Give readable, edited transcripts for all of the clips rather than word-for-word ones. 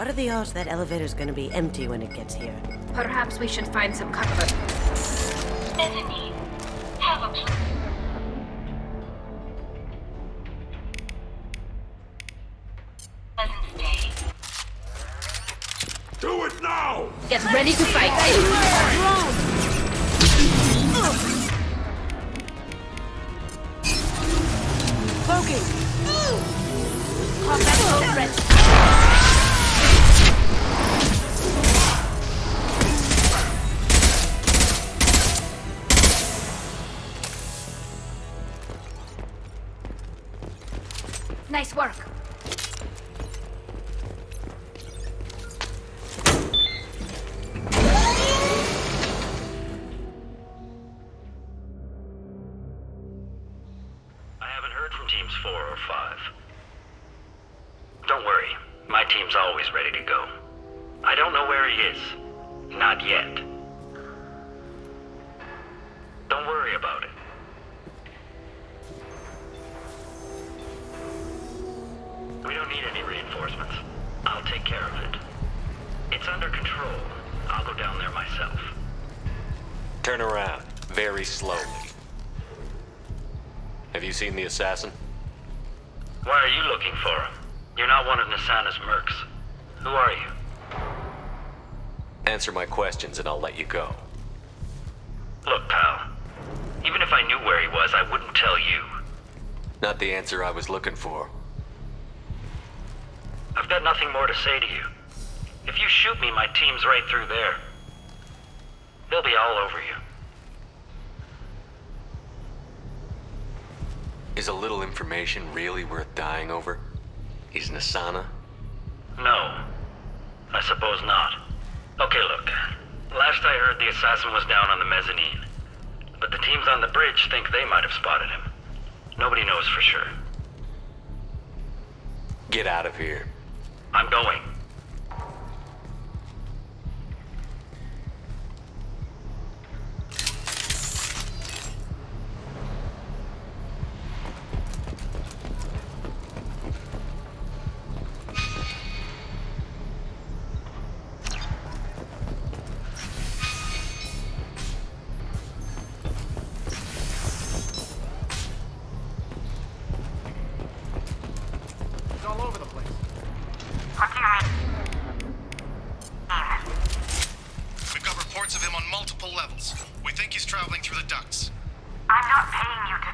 What are the odds that elevator's gonna be empty when it gets here? Perhaps we should find some cover. Mezzanine. Have a plan. Pleasant stay. Do it now! Get ready to fight. Poking! Combat mode ready. Nice work. I haven't heard from teams 4 or 5. Don't worry, my team's always ready to go. I don't know where he is. Not yet. Don't worry about it. We don't need any reinforcements. I'll take care of it. It's under control. I'll go down there myself. Turn around, very slowly. Have you seen the assassin? Why are you looking for him? You're not one of Nasana's mercs. Who are you? Answer my questions and I'll let you go. Look, pal. Even if I knew where he was, I wouldn't tell you. Not the answer I was looking for. I've got nothing more to say to you. If you shoot me, my team's right through there. They'll be all over you. Is a little information really worth dying over? He's Nasana? No. I suppose not. Okay, look. Last I heard, the assassin was down on the mezzanine. But the teams on the bridge think they might have spotted him. Nobody knows for sure. Get out of here. I'm going. He's all over the place. What do you mean? We've got reports of him on multiple levels. We think he's traveling through the ducts. I'm not paying you to...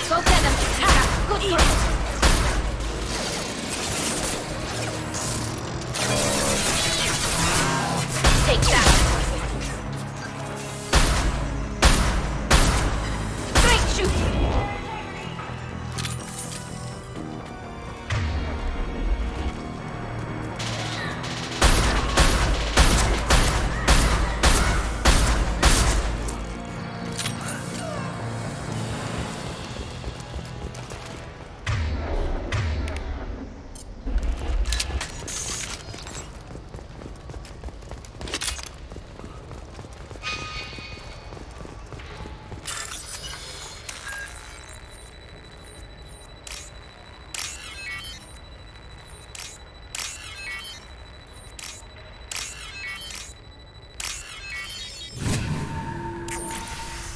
Go get them. Tara, good girl. Take that. Great shooting.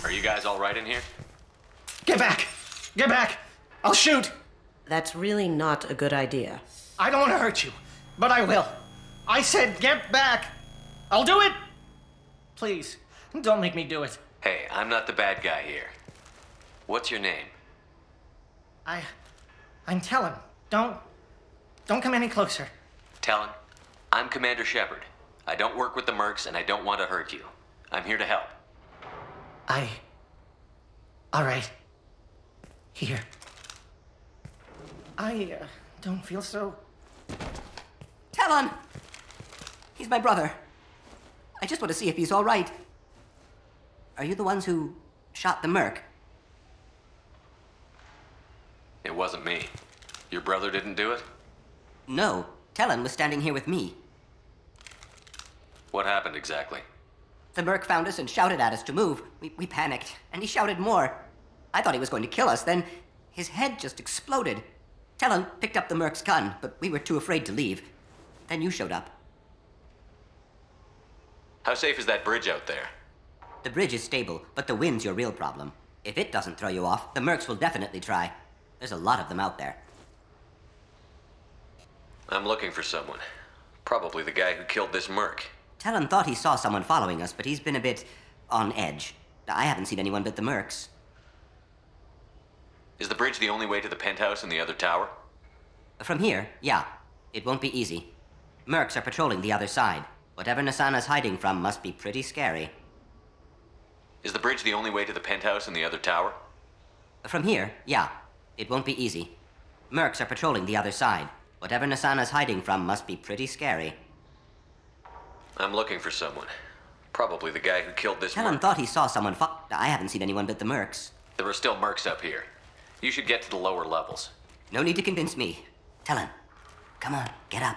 Are you guys all right in here? Get back! Get back! I'll shoot! That's really not a good idea. I don't want to hurt you, but I will. I said get back! I'll do it! Please, don't make me do it. Hey, I'm not the bad guy here. What's your name? I'm Talon. Don't come any closer. Talon. I'm Commander Shepard. I don't work with the mercs and I don't want to hurt you. I'm here to help. All right. Here. I don't feel so... Talon! He's my brother. I just want to see if he's all right. Are you the ones who shot the merc? It wasn't me. Your brother didn't do it? No. Talon was standing here with me. What happened exactly? The merc found us and shouted at us to move. We panicked, and he shouted more. I thought he was going to kill us, then his head just exploded. Talon picked up the Merc's gun, but we were too afraid to leave. Then you showed up. How safe is that bridge out there? The bridge is stable, but the wind's your real problem. If it doesn't throw you off, the Mercs will definitely try. There's a lot of them out there. I'm looking for someone. Probably the guy who killed this Merc. Talon thought he saw someone following us, but he's been a bit on edge. I haven't seen anyone but the Mercs. Is the bridge the only way to the penthouse in the other tower? From here, yeah. It won't be easy. Mercs are patrolling the other side. Whatever Nasana's hiding from must be pretty scary. Is the bridge the only way to the penthouse in the other tower? From here, yeah. It won't be easy. Mercs are patrolling the other side. Whatever Nasana's hiding from must be pretty scary. I'm looking for someone. Probably the guy who killed this Talon Merc. thought he saw someone I haven't seen anyone but the Mercs. There are still Mercs up here. You should get to the lower levels. No need to convince me. Talon, come on, get up.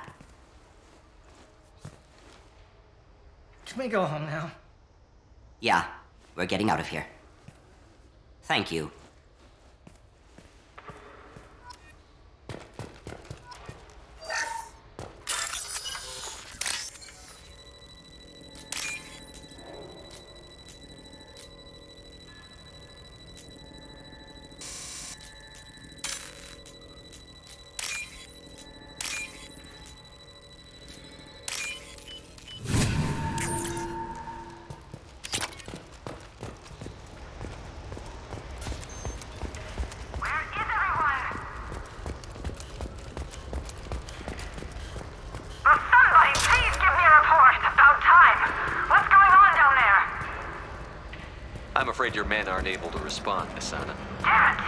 Can we go home now? Yeah, we're getting out of here. Thank you. Where is everyone? Oh, somebody, please give me a report. It's about time. What's going on down there? I'm afraid your men aren't able to respond, Nasana. Damn it!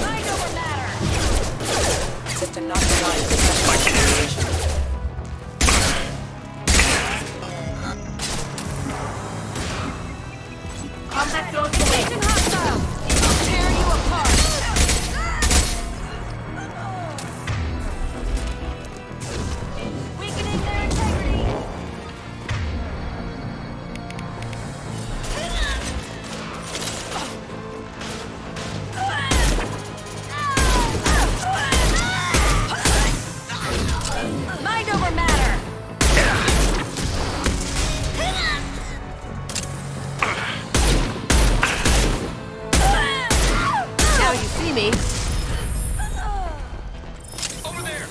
Mind over matter. System not designed for such situation. Combat drones awaiting hostile. I'll tear you apart. Weakening their integrity. Mind over matter. Now you see me. Over there!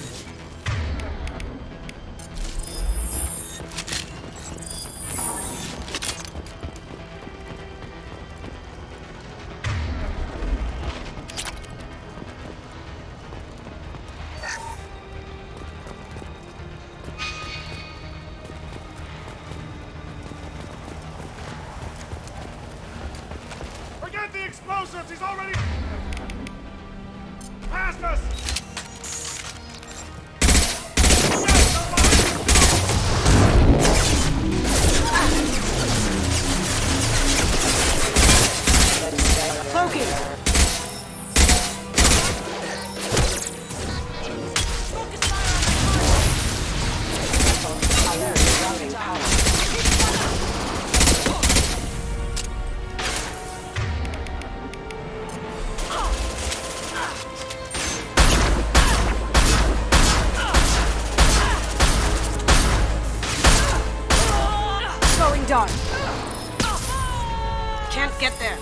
Forget the explosives! He's already past us! Cloaking! Going dark. Can't get there.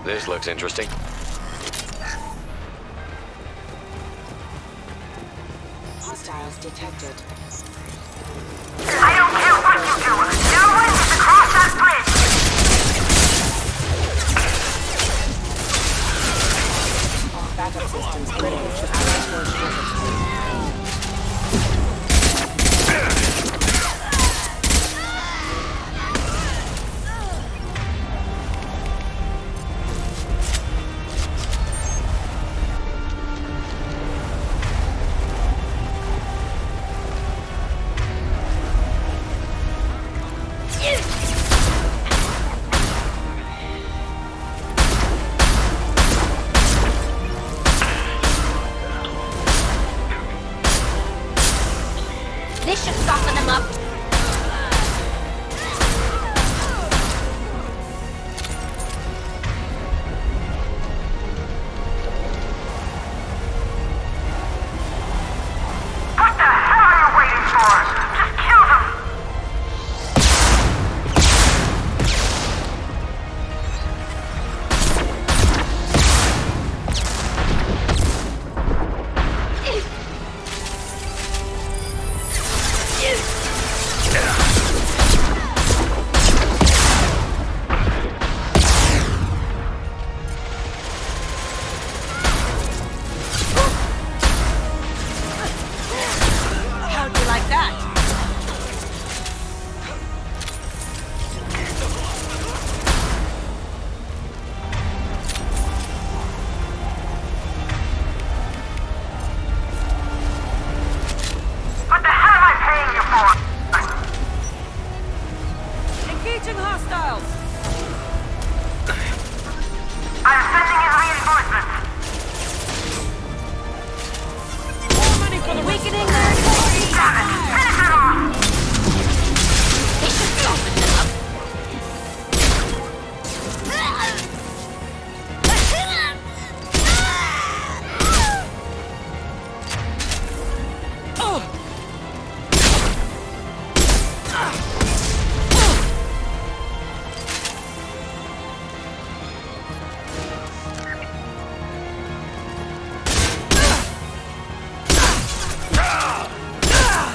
This looks interesting. Hostiles detected. I don't care what you do. No one is across that bridge. All backup systems critical to Allied force presence. This should soften them up. What the hell are you waiting for? Just kill them. How'd you like that? What the hell am I paying you for? Engaging hostiles. I'm sending in reinforcements. More money for the weakening their authority. Damn it! Finish them off! This should soften them up.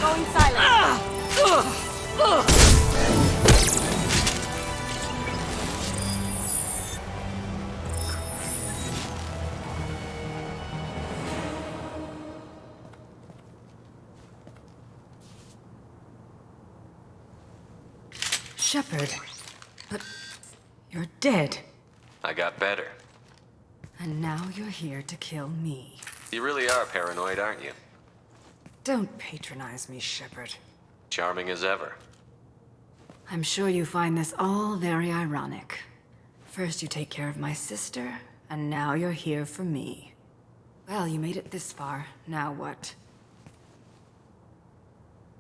Going silent. Shepard, but you're dead. I got better. And now you're here to kill me. You really are paranoid, aren't you? Don't patronize me, Shepard. Charming as ever. I'm sure you find this all very ironic. First you take care of my sister, and now you're here for me. Well, you made it this far. Now what?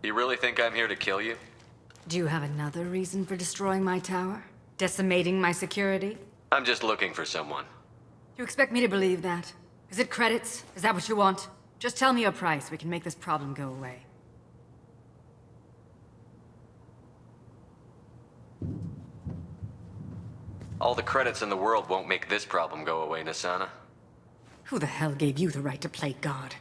You really think I'm here to kill you? Do you have another reason for destroying my tower? Decimating my security? I'm just looking for someone. You expect me to believe that? Is it credits? Is that what you want? Just tell me a price. We can make this problem go away. All the credits in the world won't make this problem go away, Nasana. Who the hell gave you the right to play God?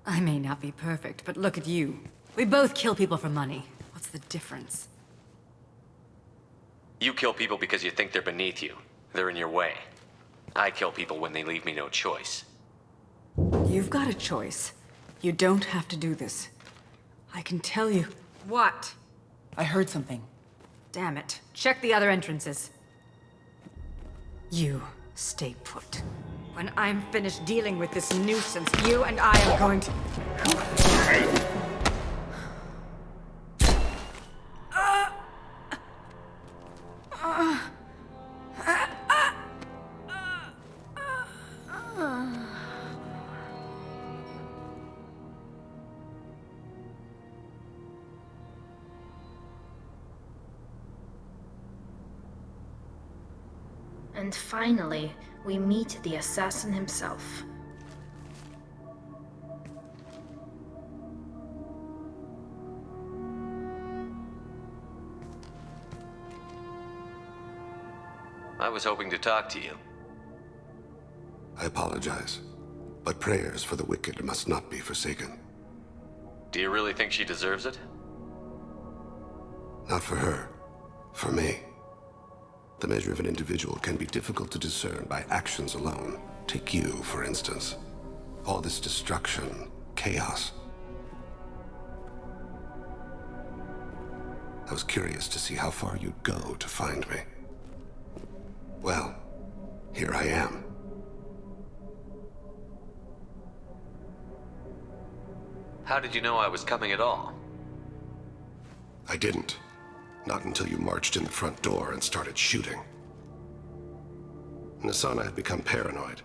I may not be perfect, but look at you. We both kill people for money. What's the difference? You kill people because you think they're beneath you. They're in your way. I kill people when they leave me no choice. You've got a choice. You don't have to do this. I can tell you. What? I heard something. Damn it. Check the other entrances. You stay put. When I'm finished dealing with this nuisance, you and I are going to... And finally, we meet the assassin himself. I was hoping to talk to you. I apologize, but prayers for the wicked must not be forsaken. Do you really think she deserves it? Not for her. For me. The measure of an individual can be difficult to discern by actions alone. Take you, for instance. All this destruction, chaos. I was curious to see how far you'd go to find me. Well, here I am. How did you know I was coming at all? I didn't. Not until you marched in the front door and started shooting. Nasana had become paranoid.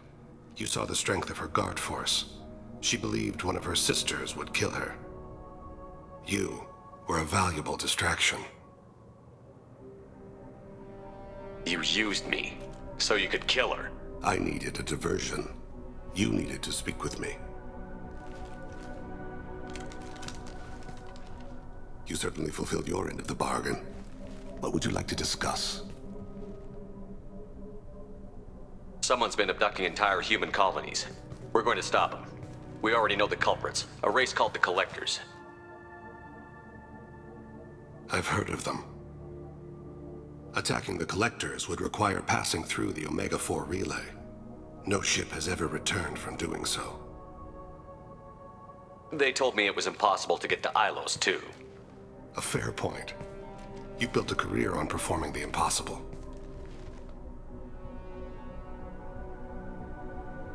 You saw the strength of her guard force. She believed one of her sisters would kill her. You were a valuable distraction. You used me, so you could kill her. I needed a diversion. You needed to speak with me. You certainly fulfilled your end of the bargain. What would you like to discuss? Someone's been abducting entire human colonies. We're going to stop them. We already know the culprits, a race called the Collectors. I've heard of them. Attacking the Collectors would require passing through the Omega-4 relay. No ship has ever returned from doing so. They told me it was impossible to get to Ilos, too. A fair point. You built a career on performing the impossible.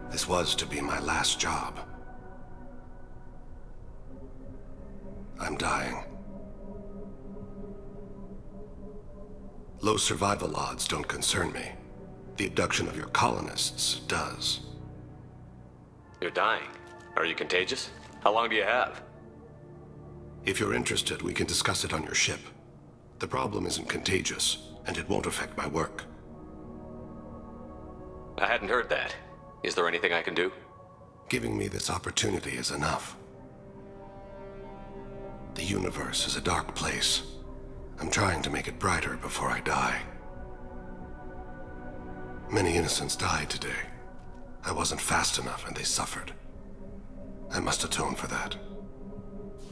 This was to be my last job. I'm dying. Low survival odds don't concern me. The abduction of your colonists does. You're dying. Are you contagious? How long do you have? If you're interested, we can discuss it on your ship. The problem isn't contagious, and it won't affect my work. I hadn't heard that. Is there anything I can do? Giving me this opportunity is enough. The universe is a dark place. I'm trying to make it brighter before I die. Many innocents died today. I wasn't fast enough and they suffered. I must atone for that.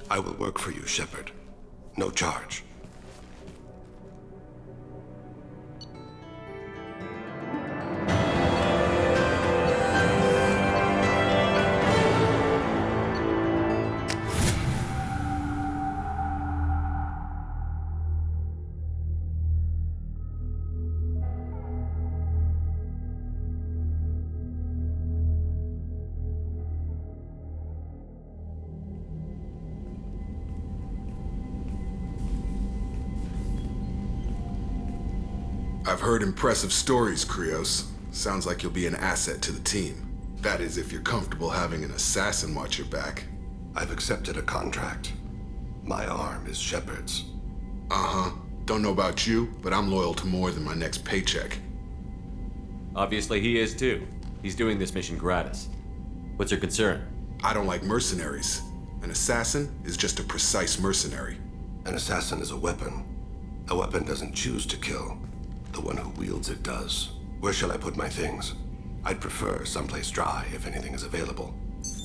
I will work for you, Shepard. No charge. I've heard impressive stories, Krios. Sounds like you'll be an asset to the team. That is, if you're comfortable having an assassin watch your back. I've accepted a contract. My arm is Shepard's. Uh-huh. Don't know about you, but I'm loyal to more than my next paycheck. Obviously he is too. He's doing this mission gratis. What's your concern? I don't like mercenaries. An assassin is just a precise mercenary. An assassin is a weapon. A weapon doesn't choose to kill. The one who wields it does. Where shall I put my things? I'd prefer someplace dry if anything is available.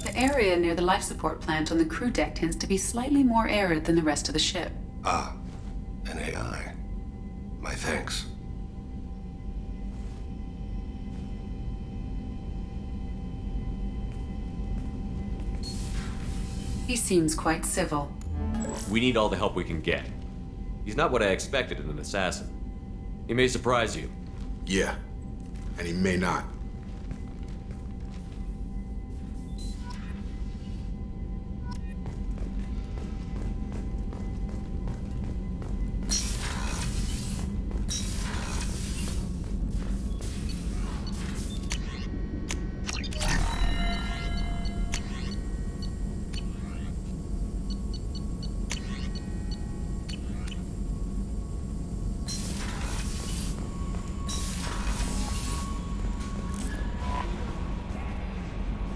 The area near the life support plant on the crew deck tends to be slightly more arid than the rest of the ship. Ah, an AI. My thanks. He seems quite civil. We need all the help we can get. He's not what I expected in an assassin. He may surprise you. Yeah, and he may not.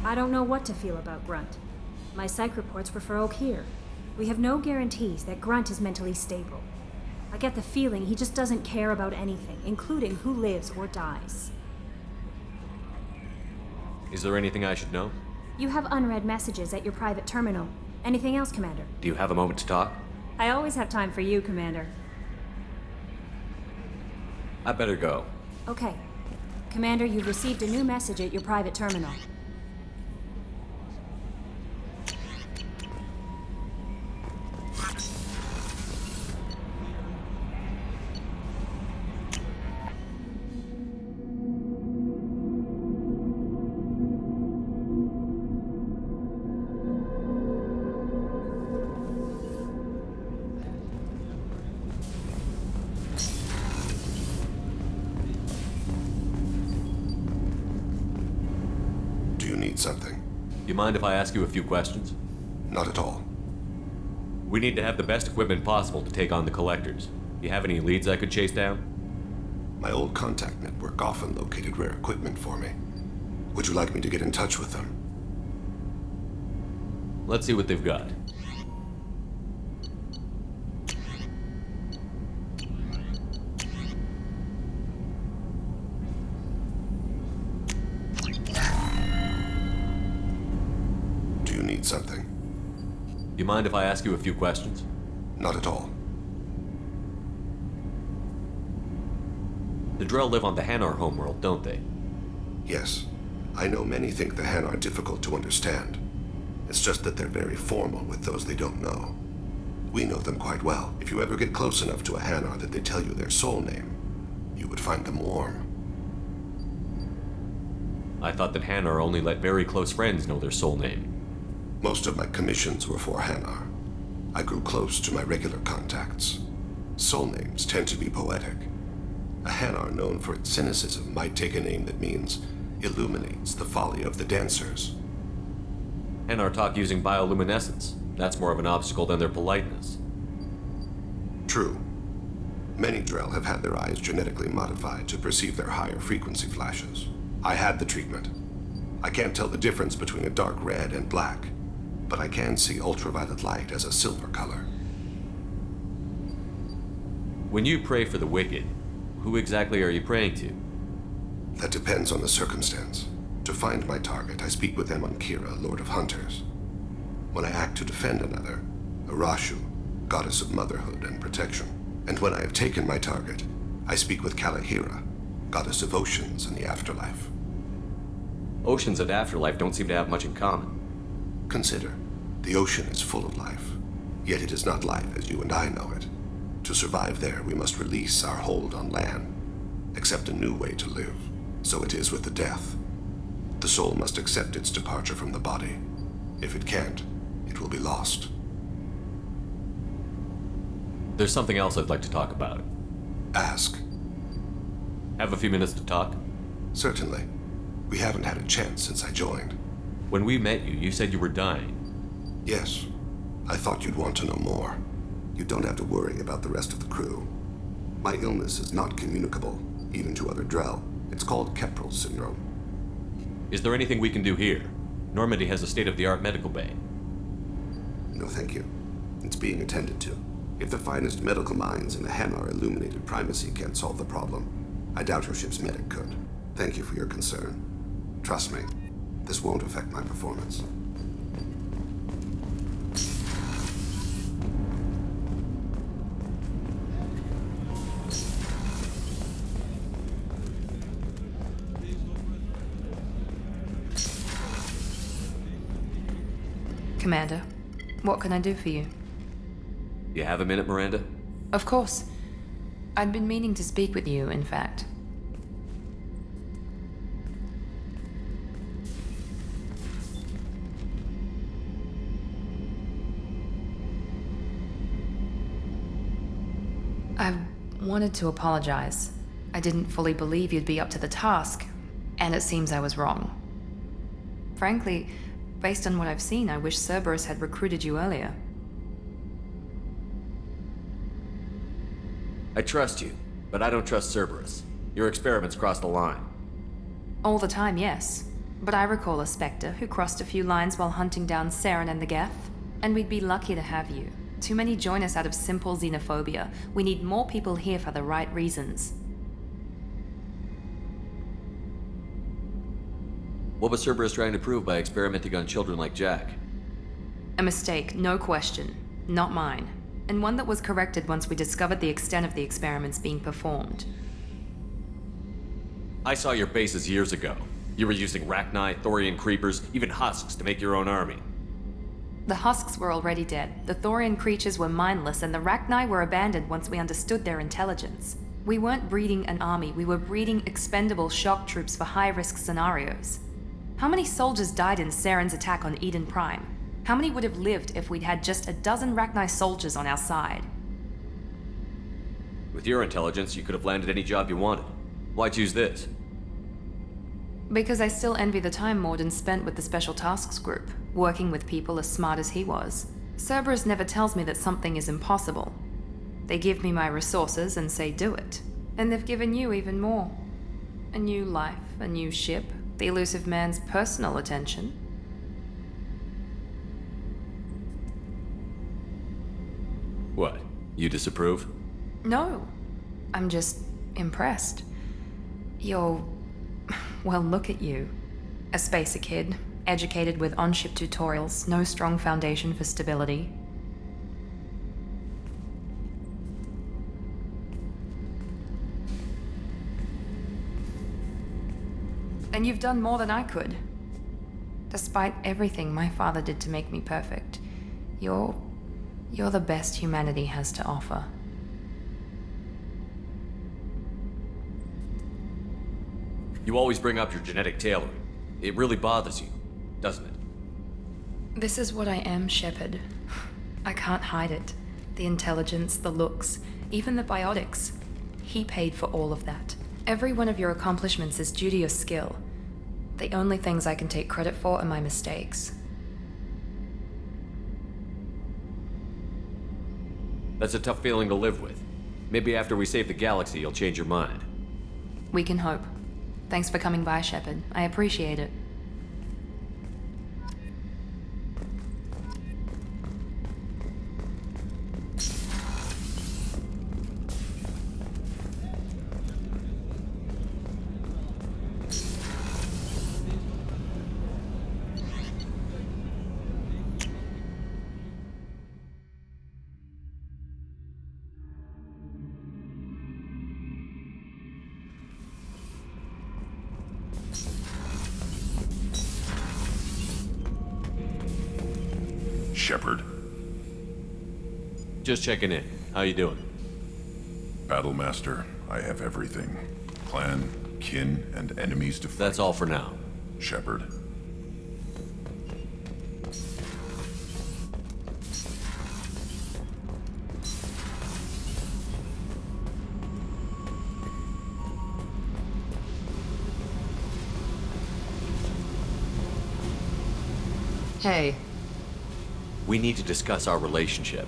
I don't know what to feel about Grunt. My psych reports refer Oak here. We have no guarantees that Grunt is mentally stable. I get the feeling he just doesn't care about anything, including who lives or dies. Is there anything I should know? You have unread messages at your private terminal. Anything else, Commander? Do you have a moment to talk? I always have time for you, Commander. I better go. Okay. Commander, you've received a new message at your private terminal. Something. You mind if I ask you a few questions? Not at all. We need to have the best equipment possible to take on the collectors. Do you have any leads I could chase down? My old contact network often located rare equipment for me. Would you like me to get in touch with them? Let's see what they've got. Something. You mind if I ask you a few questions? Not at all. The Drell live on the Hanar homeworld, don't they? Yes. I know many think the Hanar difficult to understand. It's just that they're very formal with those they don't know. We know them quite well. If you ever get close enough to a Hanar that they tell you their soul name, you would find them warm. I thought that Hanar only let very close friends know their soul name. Most of my commissions were for Hanar. I grew close to my regular contacts. Soul names tend to be poetic. A Hanar known for its cynicism might take a name that means illuminates the folly of the dancers. Hanar talk using bioluminescence. That's more of an obstacle than their politeness. True. Many Drell have had their eyes genetically modified to perceive their higher frequency flashes. I had the treatment. I can't tell the difference between a dark red and black, but I can see ultraviolet light as a silver color. When you pray for the wicked, who exactly are you praying to? That depends on the circumstance. To find my target, I speak with them on Kira, Lord of Hunters. When I act to defend another, Arashu, goddess of motherhood and protection. And when I have taken my target, I speak with Kalahira, goddess of oceans and the afterlife. Oceans and afterlife don't seem to have much in common. Consider, the ocean is full of life, yet it is not life as you and I know it. To survive there, we must release our hold on land, accept a new way to live. So it is with the death. The soul must accept its departure from the body. If it can't, it will be lost. There's something else I'd like to talk about. Ask. Have a few minutes to talk? Certainly. We haven't had a chance since I joined. When we met you, you said you were dying. Yes. I thought you'd want to know more. You don't have to worry about the rest of the crew. My illness is not communicable, even to other Drell. It's called Keprel syndrome. Is there anything we can do here? Normandy has a state-of-the-art medical bay. No, thank you. It's being attended to. If the finest medical minds in the Hanar illuminated primacy can't solve the problem, I doubt your ship's medic could. Thank you for your concern. Trust me, this won't affect my performance. Commander, what can I do for you? You have a minute, Miranda? Of course. I'd been meaning to speak with you, in fact. I wanted to apologize. I didn't fully believe you'd be up to the task, and it seems I was wrong. Frankly, based on what I've seen, I wish Cerberus had recruited you earlier. I trust you, but I don't trust Cerberus. Your experiments crossed the line. All the time, yes. But I recall a Spectre who crossed a few lines while hunting down Saren and the Geth. And we'd be lucky to have you. Too many join us out of simple xenophobia. We need more people here for the right reasons. What was Cerberus trying to prove by experimenting on children like Jack? A mistake, no question. Not mine. And one that was corrected once we discovered the extent of the experiments being performed. I saw your bases years ago. You were using Rachni, Thorian creepers, even husks to make your own army. The husks were already dead, the Thorian creatures were mindless, and the Rachni were abandoned once we understood their intelligence. We weren't breeding an army, we were breeding expendable shock troops for high-risk scenarios. How many soldiers died in Saren's attack on Eden Prime? How many would have lived if we'd had just a dozen Rachni soldiers on our side? With your intelligence, you could have landed any job you wanted. Why choose this? Because I still envy the time Morden spent with the Special Tasks Group, working with people as smart as he was. Cerberus never tells me that something is impossible. They give me my resources and say do it. And they've given you even more. A new life, a new ship, the elusive man's personal attention. What? You disapprove? No. I'm just impressed. You're... well, look at you. A spacer kid, educated with on-ship tutorials, no strong foundation for stability. And you've done more than I could. Despite everything my father did to make me perfect, you're the best humanity has to offer. You always bring up your genetic tailoring. It really bothers you, doesn't it? This is what I am, Shepard. I can't hide it. The intelligence, the looks, even the biotics. He paid for all of that. Every one of your accomplishments is due to your skill. The only things I can take credit for are my mistakes. That's a tough feeling to live with. Maybe after we save the galaxy, you'll change your mind. We can hope. Thanks for coming by, Shepard. I appreciate it. Shepard. Just checking in. How you doing? Battlemaster, I have everything. Clan, kin, and enemies to fight. That's all for now. Shepard. Hey. We need to discuss our relationship.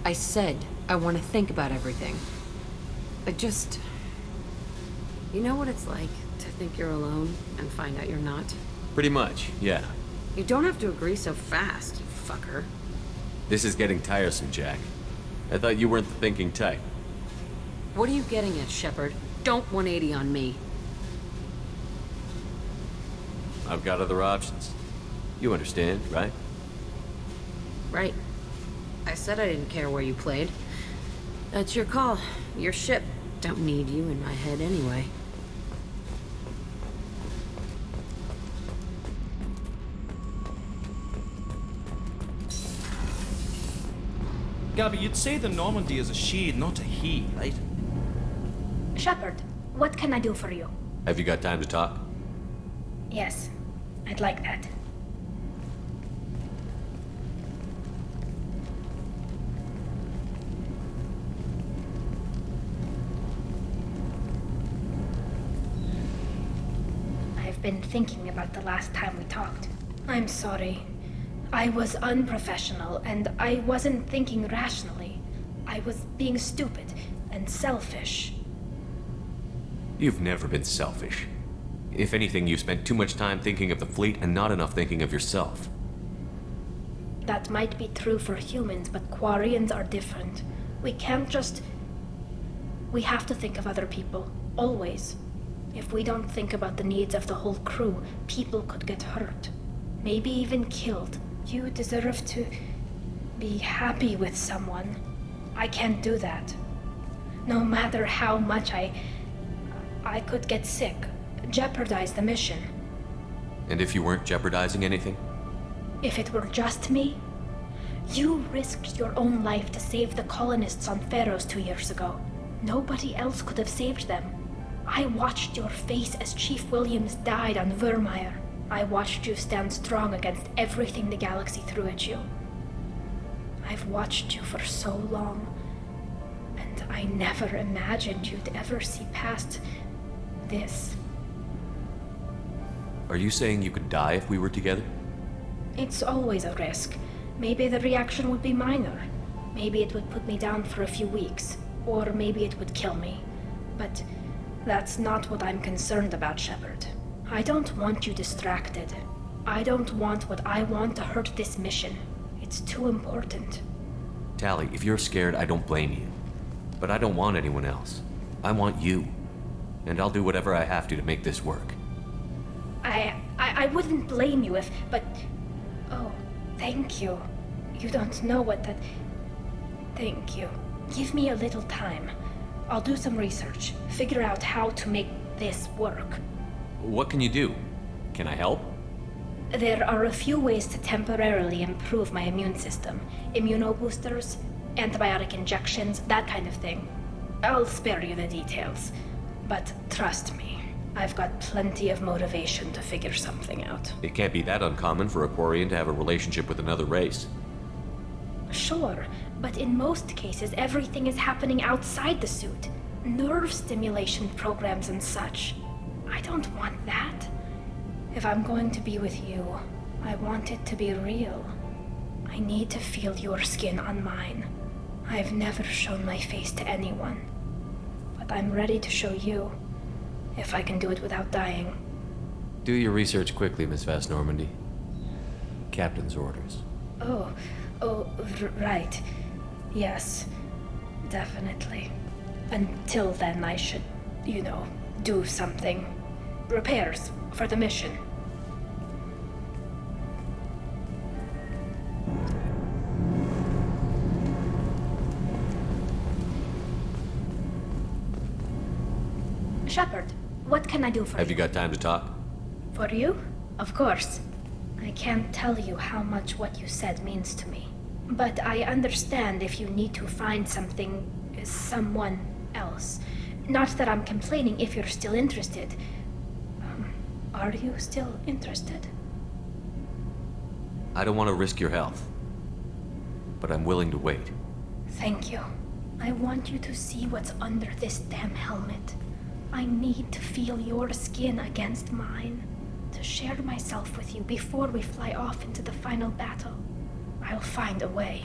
I said I want to think about everything. I just... You know what it's like to think you're alone and find out you're not? Pretty much, yeah. You don't have to agree so fast, you fucker. This is getting tiresome, Jack. I thought you weren't the thinking type. What are you getting at, Shepard? Don't 180 on me. I've got other options. You understand, right? Right. I said I didn't care where you played. That's your call. Your ship. Don't need you in my head anyway. Gabby, you'd say the Normandy is a she, not a he, right? Shepard, what can I do for you? Have you got time to talk? Yes, I'd like that. I've been thinking about the last time we talked. I'm sorry. I was unprofessional, and I wasn't thinking rationally. I was being stupid and selfish. You've never been selfish. If anything, you've spent too much time thinking of the fleet and not enough thinking of yourself. That might be true for humans, but Quarians are different. We can't just... We have to think of other people, always. If we don't think about the needs of the whole crew, people could get hurt. Maybe even killed. You deserve to be happy with someone. I can't do that. No matter how much I could get sick, jeopardize the mission. And if you weren't jeopardizing anything? If it were just me, you risked your own life to save the colonists on Pharaohs 2 years ago. Nobody else could have saved them. I watched your face as Chief Williams died on Vermeer. I watched you stand strong against everything the galaxy threw at you. I've watched you for so long, and I never imagined you'd ever see past this. Are you saying you could die if we were together? It's always a risk. Maybe the reaction would be minor. Maybe it would put me down for a few weeks, or maybe it would kill me. But that's not what I'm concerned about, Shepard. I don't want you distracted. I don't want what I want to hurt this mission. It's too important. Tali, if you're scared, I don't blame you. But I don't want anyone else. I want you. And I'll do whatever I have to make this work. I wouldn't blame you if, but... Oh, thank you. You don't know what that... Thank you. Give me a little time. I'll do some research, figure out how to make this work. What can you do? Can I help? There are a few ways to temporarily improve my immune system. Immunoboosters, antibiotic injections, that kind of thing. I'll spare you the details. But trust me, I've got plenty of motivation to figure something out. It can't be that uncommon for a Quarian to have a relationship with another race. Sure, but in most cases everything is happening outside the suit. Nerve stimulation programs and such. I don't want that. If I'm going to be with you, I want it to be real. I need to feel your skin on mine. I've never shown my face to anyone. But I'm ready to show you, if I can do it without dying. Do your research quickly, Miss Vast Normandy. Captain's orders. Right. Yes, definitely. Until then, I should, do something. Repairs for the mission. Shepard, what can I do for you? Have you got time to talk? For you? Of course. I can't tell you how much what you said means to me. But I understand if you need to find someone else. Not that I'm complaining if you're still interested. Are you still interested? I don't want to risk your health. But I'm willing to wait. Thank you. I want you to see what's under this damn helmet. I need to feel your skin against mine. To share myself with you before we fly off into the final battle. I'll find a way.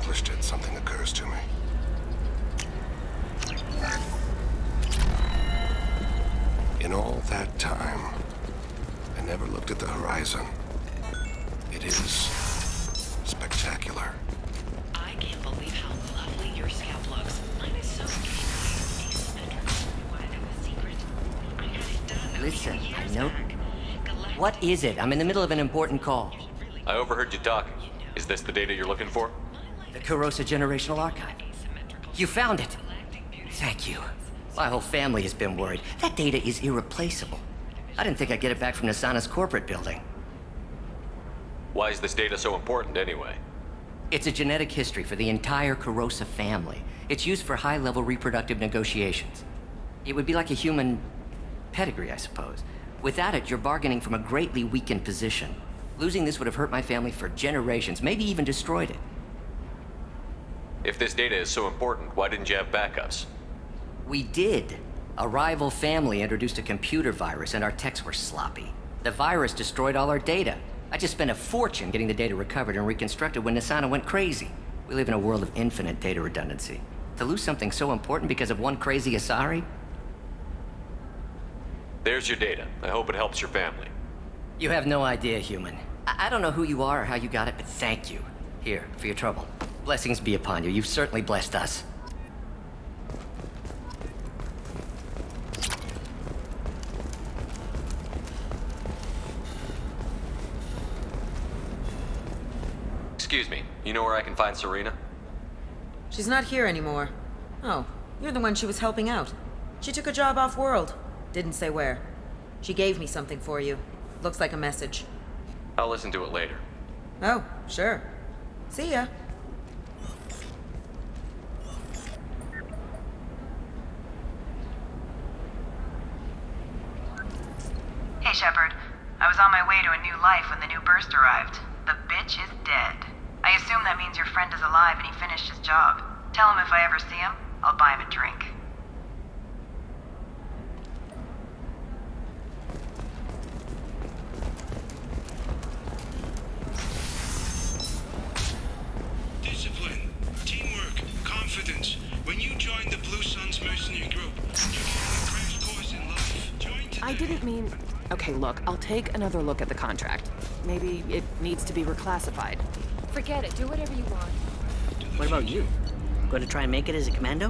accomplished it, something occurs to me. In all that time, I never looked at the horizon. It is spectacular. I can't believe how lovely your scalp looks. Mine is so asymmetrical. You want to know the secret? I got it done. Listen, I know. What is it? I'm in the middle of an important call. I overheard you talking. Is this the data you're looking for? The Kurosa Generational Archive. You found it. Thank you. My whole family has been worried. That data is irreplaceable. I didn't think I'd get it back from Nasana's corporate building. Why is this data so important anyway? It's a genetic history for the entire Kurosa family. It's used for high-level reproductive negotiations. It would be like a human pedigree, I suppose. Without it, you're bargaining from a greatly weakened position. Losing this would have hurt my family for generations, maybe even destroyed it. If this data is so important, why didn't you have backups? We did. A rival family introduced a computer virus and our techs were sloppy. The virus destroyed all our data. I just spent a fortune getting the data recovered and reconstructed when Nasana went crazy. We live in a world of infinite data redundancy. To lose something so important because of one crazy Asari? There's your data. I hope it helps your family. You have no idea, human. I don't know who you are or how you got it, but thank you. Here, for your trouble. Blessings be upon you. You've certainly blessed us. Excuse me, you know where I can find Serena? She's not here anymore. Oh, you're the one she was helping out. She took a job off-world. Didn't say where. She gave me something for you. Looks like a message. I'll listen to it later. Oh, sure. See ya. Hey, Shepard. I was on my way to a new life when the new burst arrived. The bitch is dead. I assume that means your friend is alive and he finished his job. Tell him if I ever see him, I'll buy him a drink. Discipline, teamwork, confidence. When you join the Blue Suns mercenary group, you're getting a crash course in life. Join today. I didn't mean... Okay, look, I'll take another look at the contract. Maybe it needs to be reclassified. Forget it. Do whatever you want. What about you? Going to try and make it as a commando?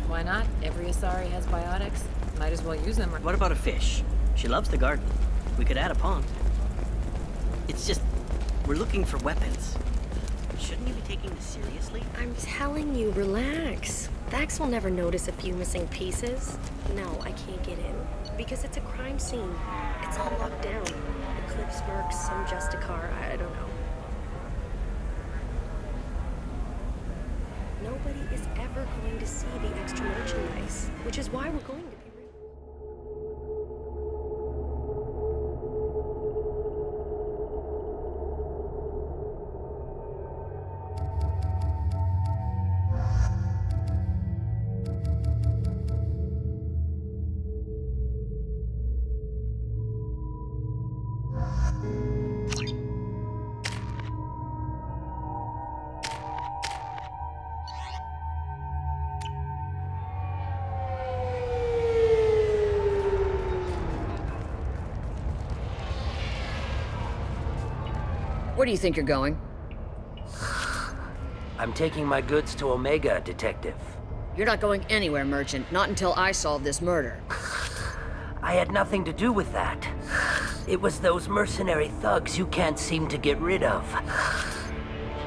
Why not? Every Asari has biotics. Might as well use them. What about a fish? She loves the garden. We could add a pond. It's just, we're looking for weapons. Shouldn't you be taking this seriously? I'm telling you, relax. Vax will never notice a few missing pieces. No, I can't get in. Because it's a crime scene. It's all locked down. Eclipse works, some Justicar, I don't know. Nobody is ever going to see the extra merchandise, which is why we're going to be. Where do you think you're going? I'm taking my goods to Omega, Detective. You're not going anywhere, Merchant. Not until I solve this murder. I had nothing to do with that. It was those mercenary thugs you can't seem to get rid of.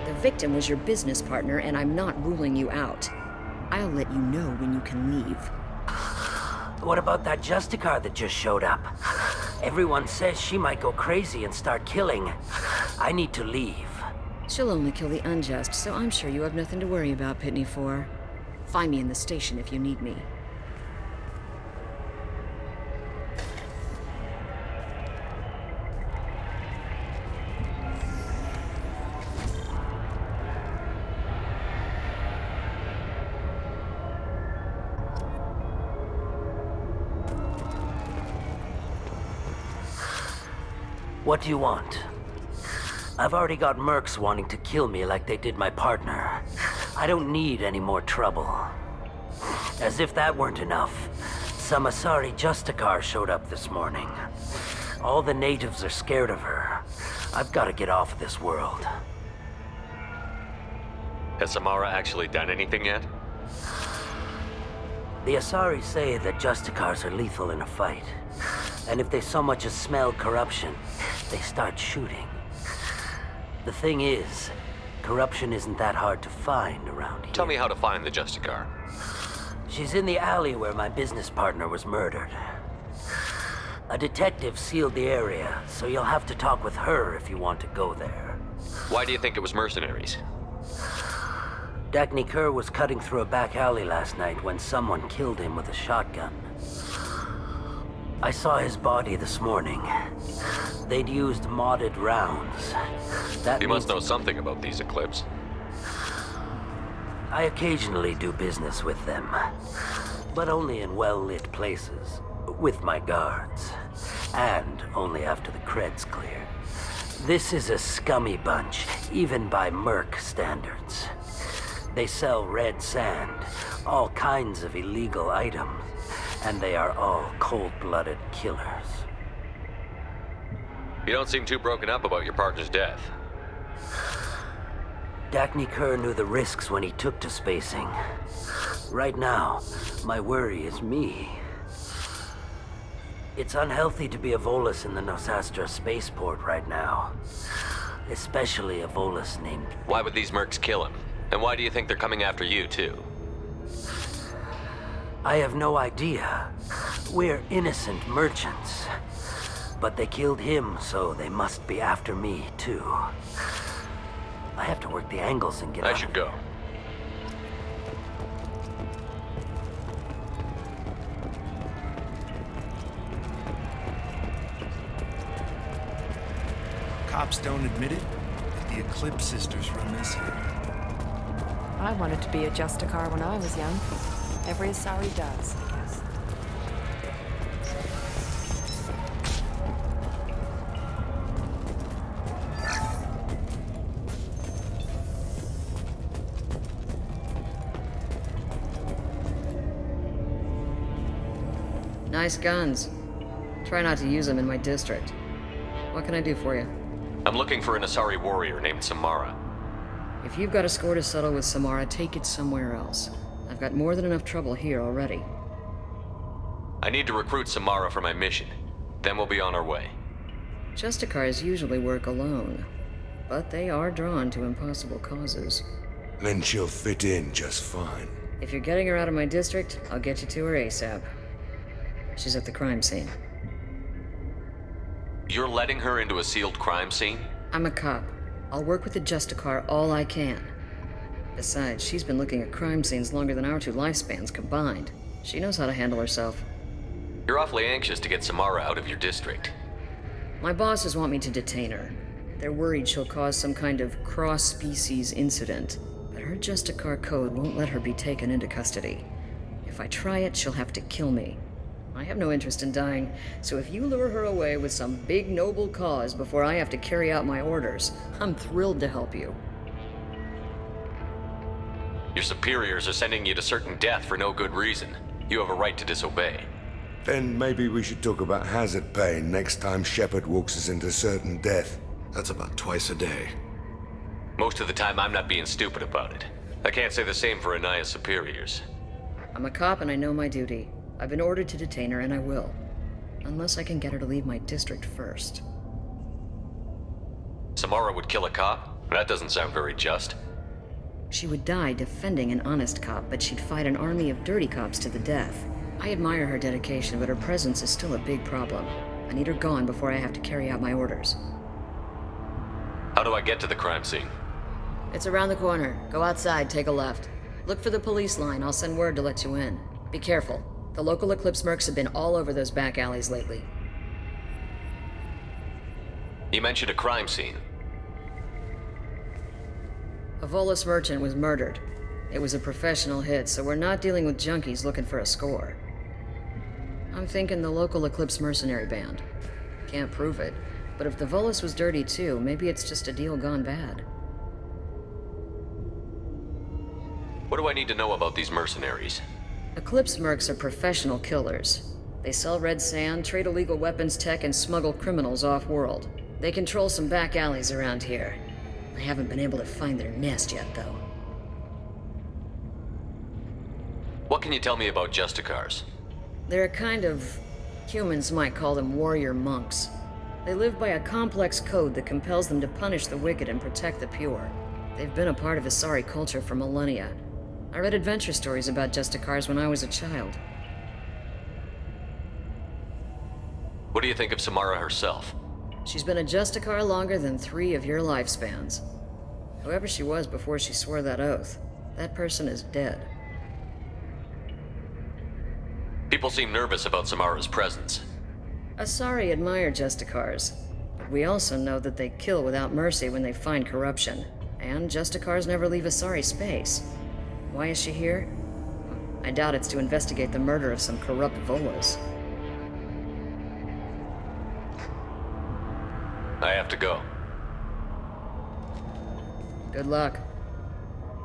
The victim was your business partner, and I'm not ruling you out. I'll let you know when you can leave. What about that Justicar that just showed up? Everyone says she might go crazy and start killing. I need to leave. She'll only kill the unjust, so I'm sure you have nothing to worry about, Pitney 4. Find me in the station if you need me. What do you want? I've already got mercs wanting to kill me like they did my partner. I don't need any more trouble. As if that weren't enough, some Asari Justicar showed up this morning. All the natives are scared of her. I've got to get off of this world. Has Samara actually done anything yet? The Asari say that Justicars are lethal in a fight. And if they so much as smell corruption, they start shooting. The thing is, corruption isn't that hard to find around here. Tell me how to find the Justicar. She's in the alley where my business partner was murdered. A detective sealed the area, so you'll have to talk with her if you want to go there. Why do you think it was mercenaries? Dagny Kerr was cutting through a back alley last night when someone killed him with a shotgun. I saw his body this morning. They'd used modded rounds. You must know something about these Eclipse. I occasionally do business with them, but only in well-lit places, with my guards, and only after the cred's clear. This is a scummy bunch, even by merc standards. They sell red sand, all kinds of illegal items, and they are all cold-blooded killers. You don't seem too broken up about your partner's death. Dagny Kerr knew the risks when he took to spacing. Right now, my worry is me. It's unhealthy to be a Volus in the Nosastra spaceport right now. Especially a Volus named... Why would these mercs kill him? And why do you think they're coming after you, too? I have no idea. We're innocent merchants. But they killed him, so they must be after me, too. I have to work the angles and get out. I should go. Cops don't admit it, but the Eclipse sisters run this here. I wanted to be a Justicar when I was young. Every Asari does, I guess. Nice guns. Try not to use them in my district. What can I do for you? I'm looking for an Asari warrior named Samara. If you've got a score to settle with Samara, take it somewhere else. I've got more than enough trouble here already. I need to recruit Samara for my mission. Then we'll be on our way. Justicars usually work alone, but they are drawn to impossible causes. Then she'll fit in just fine. If you're getting her out of my district, I'll get you to her ASAP. She's at the crime scene. You're letting her into a sealed crime scene? I'm a cop. I'll work with the Justicar all I can. Besides, she's been looking at crime scenes longer than our two lifespans combined. She knows how to handle herself. You're awfully anxious to get Samara out of your district. My bosses want me to detain her. They're worried she'll cause some kind of cross-species incident, but her Justicar code won't let her be taken into custody. If I try it, she'll have to kill me. I have no interest in dying, so if you lure her away with some big noble cause before I have to carry out my orders, I'm thrilled to help you. Your superiors are sending you to certain death for no good reason. You have a right to disobey. Then maybe we should talk about hazard pay next time Shepard walks us into certain death. That's about twice a day. Most of the time, I'm not being stupid about it. I can't say the same for Anaya's superiors. I'm a cop and I know my duty. I've been ordered to detain her, and I will. Unless I can get her to leave my district first. Samara would kill a cop? That doesn't sound very just. She would die defending an honest cop, but she'd fight an army of dirty cops to the death. I admire her dedication, but her presence is still a big problem. I need her gone before I have to carry out my orders. How do I get to the crime scene? It's around the corner. Go outside, take a left. Look for the police line. I'll send word to let you in. Be careful. The local Eclipse mercs have been all over those back alleys lately. You mentioned a crime scene. A Volus merchant was murdered. It was a professional hit, so we're not dealing with junkies looking for a score. I'm thinking the local Eclipse mercenary band. Can't prove it, But if the Volus was dirty too, maybe it's just a deal gone bad. What do I need to know about these mercenaries? Eclipse mercs are professional killers. They sell red sand, trade illegal weapons tech, and smuggle criminals off-world. They control some back alleys around here. I haven't been able to find their nest yet, though. What can you tell me about Justicars? They're a kind of... humans might call them warrior monks. They live by a complex code that compels them to punish the wicked and protect the pure. They've been a part of Asari culture for millennia. I read adventure stories about Justicars when I was a child. What do you think of Samara herself? She's been a Justicar longer than 3 of your lifespans. Whoever she was before she swore that oath, that person is dead. People seem nervous about Samara's presence. Asari admire Justicars, but we also know that they kill without mercy when they find corruption. And Justicars never leave Asari space. Why is she here? I doubt it's to investigate the murder of some corrupt Volus. I have to go. Good luck.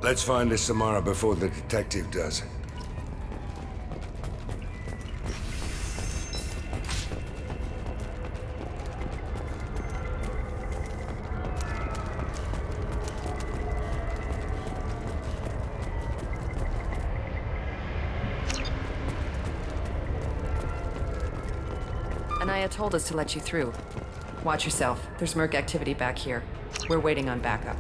Let's find this Samara before the detective does. Anaya told us to let you through. Watch yourself. There's merc activity back here. We're waiting on backup.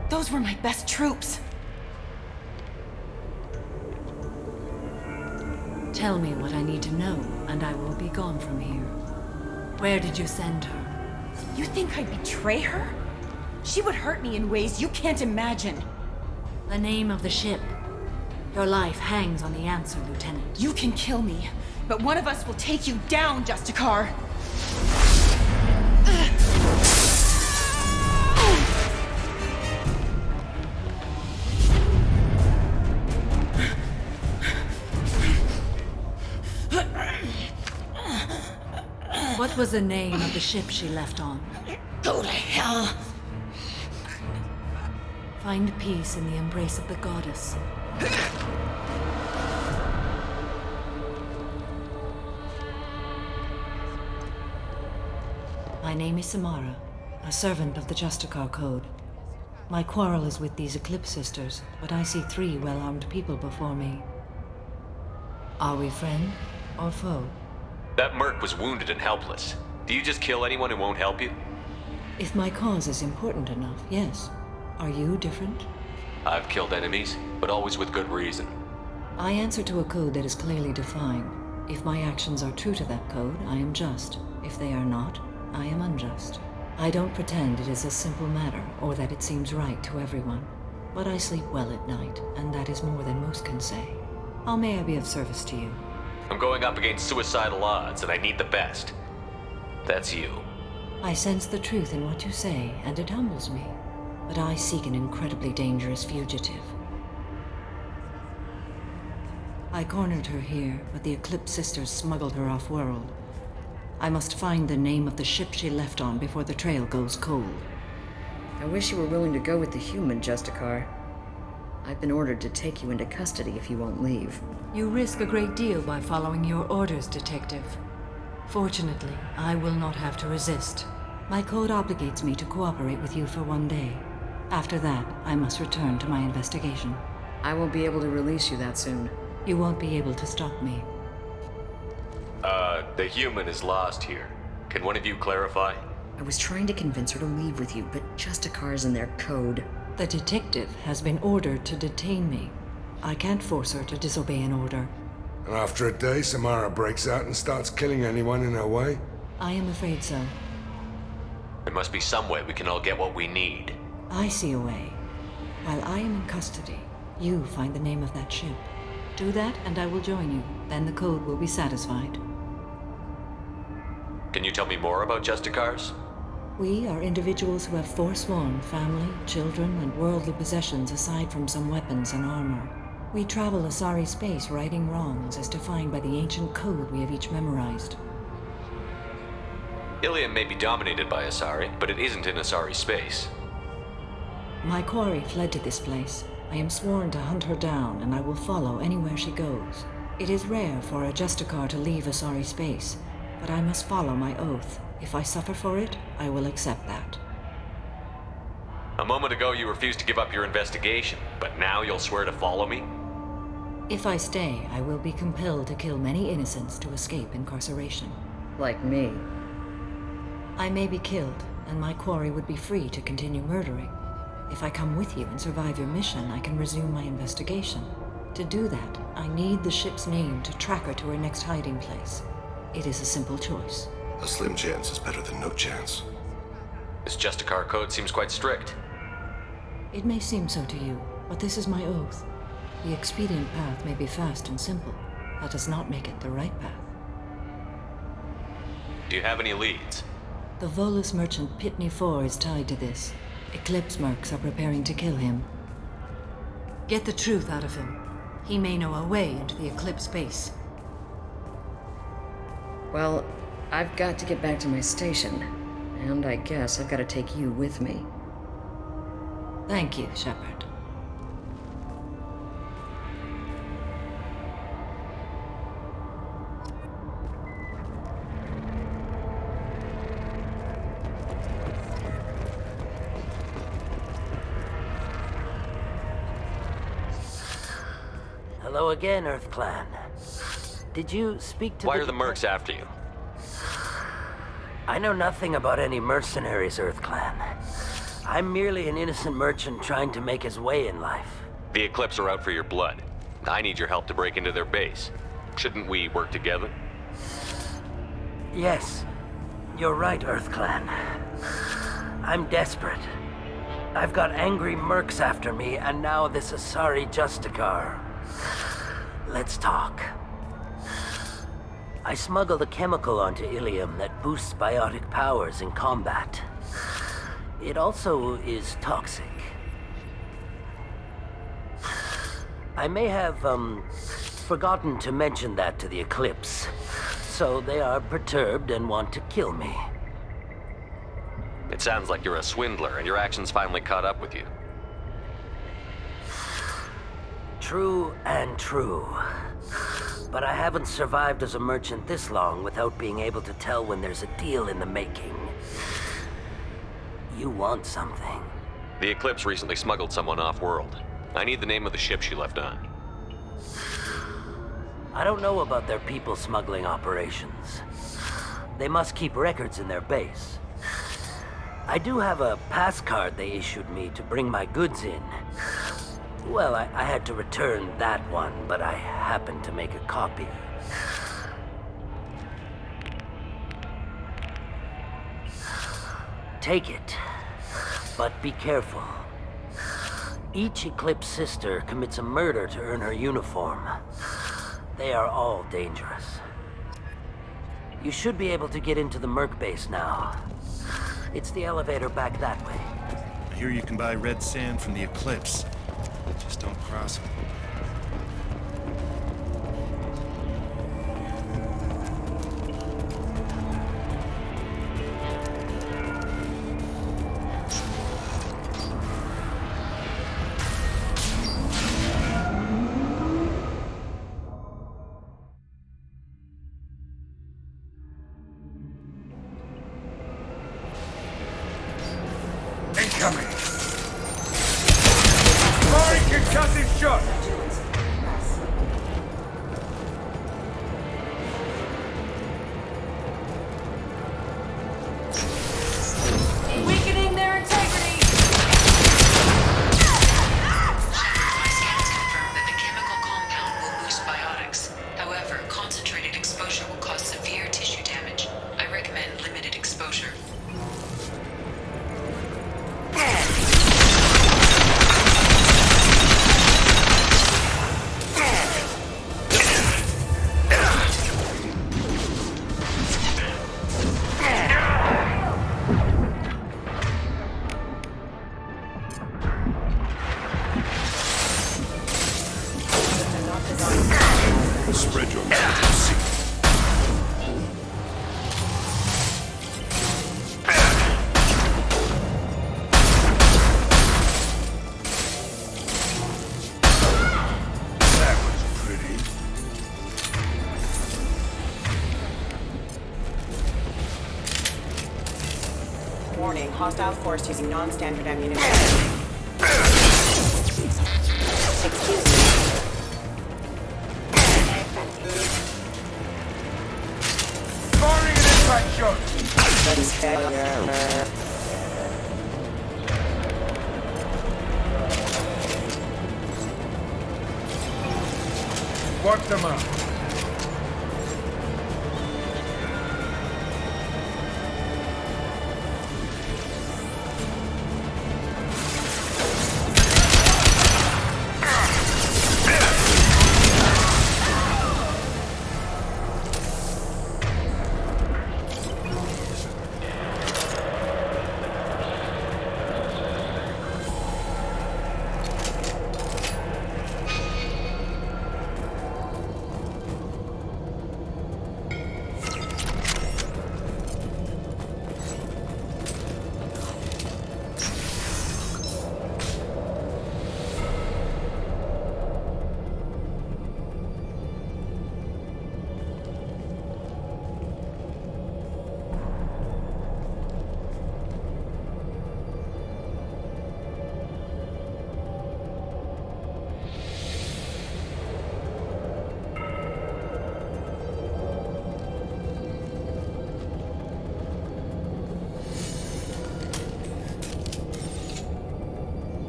Those were my best troops. Tell me what I need to know, and I will be gone from here. Where did you send her? You think I'd betray her? She would hurt me in ways you can't imagine. The name of the ship. Your life hangs on the answer, Lieutenant. You can kill me, but one of us will take you down, Justicar. What was the name of the ship she left on? Go to hell! Find peace in the embrace of the goddess. My name is Samara, a servant of the Justicar Code. My quarrel is with these Eclipse Sisters, but I see 3 well-armed people before me. Are we friend or foe? That merc was wounded and helpless. Do you just kill anyone who won't help you? If my cause is important enough, yes. Are you different? I've killed enemies, but always with good reason. I answer to a code that is clearly defined. If my actions are true to that code, I am just. If they are not, I am unjust. I don't pretend it is a simple matter, or that it seems right to everyone. But I sleep well at night, and that is more than most can say. How may I be of service to you? I'm going up against suicidal odds, and I need the best. That's you. I sense the truth in what you say, and it humbles me. But I seek an incredibly dangerous fugitive. I cornered her here, but the Eclipse sisters smuggled her off-world. I must find the name of the ship she left on before the trail goes cold. I wish you were willing to go with the human, Justicar. I've been ordered to take you into custody if you won't leave. You risk a great deal by following your orders, Detective. Fortunately, I will not have to resist. My code obligates me to cooperate with you for 1 day. After that, I must return to my investigation. I won't be able to release you that soon. You won't be able to stop me. The human is lost here. Can one of you clarify? I was trying to convince her to leave with you, but Justicar's in their code. The detective has been ordered to detain me. I can't force her to disobey an order. And after a day, Samara breaks out and starts killing anyone in her way? I am afraid so. There must be some way we can all get what we need. I see a way. While I am in custody, you find the name of that ship. Do that and I will join you. Then the code will be satisfied. Can you tell me more about Justicars? We are individuals who have forsworn family, children, and worldly possessions aside from some weapons and armor. We travel Asari space righting wrongs as defined by the ancient code we have each memorized. Ilium may be dominated by Asari, but it isn't in Asari space. My quarry fled to this place. I am sworn to hunt her down, and I will follow anywhere she goes. It is rare for a Justicar to leave Asari space, but I must follow my oath. If I suffer for it, I will accept that. A moment ago you refused to give up your investigation, but now you'll swear to follow me? If I stay, I will be compelled to kill many innocents to escape incarceration. Like me. I may be killed, and my quarry would be free to continue murdering. If I come with you and survive your mission, I can resume my investigation. To do that, I need the ship's name to track her to her next hiding place. It is a simple choice. A slim chance is better than no chance. This Justicar code seems quite strict. It may seem so to you, but this is my oath. The expedient path may be fast and simple. That does not make it the right path. Do you have any leads? The Volus merchant Pitney 4 is tied to this. Eclipse mercs are preparing to kill him. Get the truth out of him. He may know a way into the Eclipse base. Well, I've got to get back to my station. And I guess I've got to take you with me. Thank you, Shepard. Hello again, Earth Clan. Did you speak to Why are the mercs after you? I know nothing about any mercenaries, Earth Clan. I'm merely an innocent merchant trying to make his way in life. The Eclipse are out for your blood. I need your help to break into their base. Shouldn't we work together? Yes, you're right, Earth Clan. I'm desperate. I've got angry mercs after me, and now this Asari Justicar. Let's talk. I smuggled a chemical onto Ilium that boosts biotic powers in combat. It also is toxic. I may have, forgotten to mention that to the Eclipse, so they are perturbed and want to kill me. It sounds like you're a swindler, and your actions finally caught up with you. True and true. But I haven't survived as a merchant this long without being able to tell when there's a deal in the making. You want something. The Eclipse recently smuggled someone off-world. I need the name of the ship she left on. I don't know about their people smuggling operations. They must keep records in their base. I do have a pass card they issued me to bring my goods in. Well, I had to return that one, but I happened to make a copy. Take it, but be careful. Each Eclipse sister commits a murder to earn her uniform. They are all dangerous. You should be able to get into the Merc base now. It's the elevator back that way. I hear you can buy red sand from the Eclipse. Just don't cross it. incoming! Firing concussive shot! Weakening their integrity! My scans confirm that the chemical compound will boost biotics. However, concentrated exposure will cause severe tissue damage. I recommend limited exposure. Spread your magic seed. That was pretty. Warning, hostile force using non-standard ammunition. Excuse me. Firing an impact shot! Wipe them up.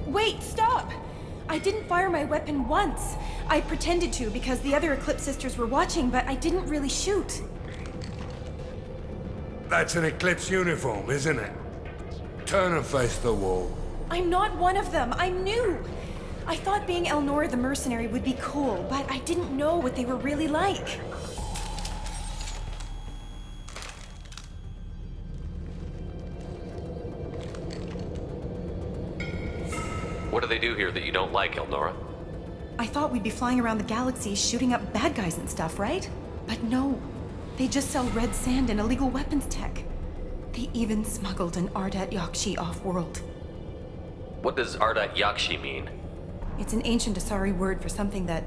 Wait, stop! I didn't fire my weapon once. I pretended to because the other Eclipse sisters were watching, but I didn't really shoot. That's an Eclipse uniform, isn't it? Turn and face the wall. I'm not one of them. I'm new. I thought being Elnora the mercenary would be cool, but I didn't know what they were really like. What do they do here that you don't like, Elnora? I thought we'd be flying around the galaxy shooting up bad guys and stuff, right? But no. They just sell red sand and illegal weapons tech. They even smuggled an Ardat Yakshi off-world. What does Ardat Yakshi mean? It's an ancient Asari word for something that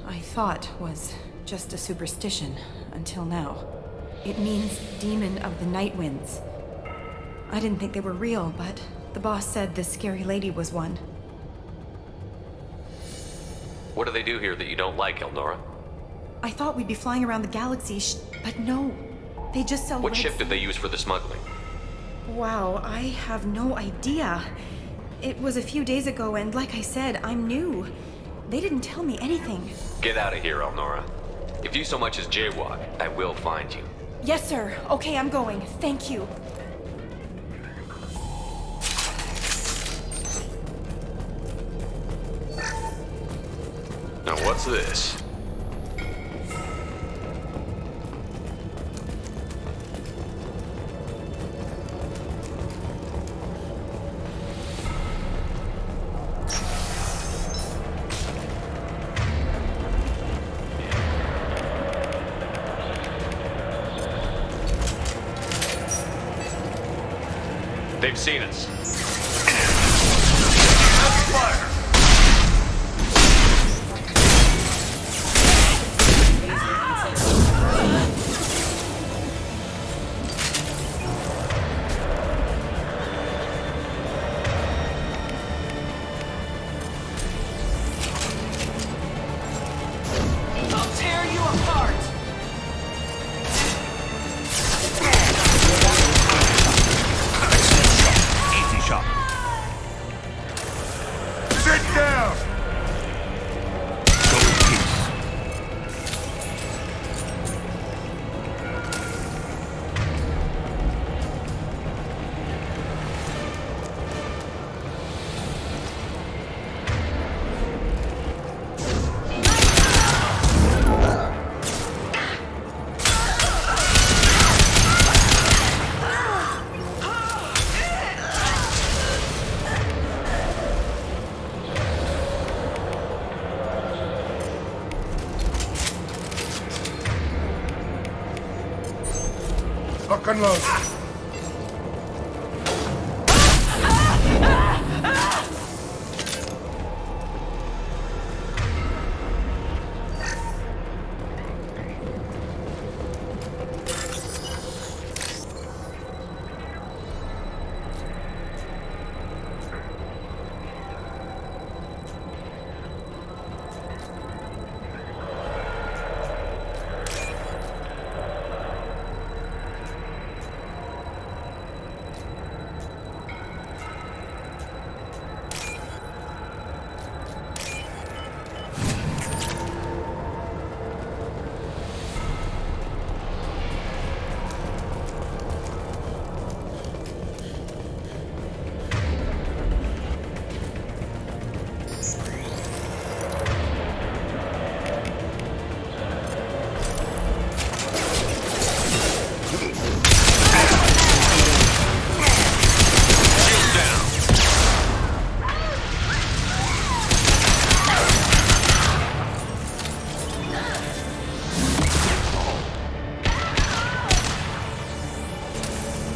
I thought was just a superstition until now. It means demon of the night winds. I didn't think they were real, but the boss said this scary lady was one. What do they do here that you don't like, Elnora? I thought we'd be flying around the galaxy, but no. They just sell What red ship did they use for the smuggling? Wow, I have no idea. It was a few days ago, and like I said, I'm new. They didn't tell me anything. Get out of here, Elnora. If you so much as jaywalk, I will find you. Yes, sir. Okay, I'm going. Thank you. Now what's this? They've seen us. Fire! Lock and load.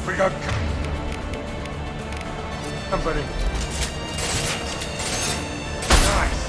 We got company. Nice.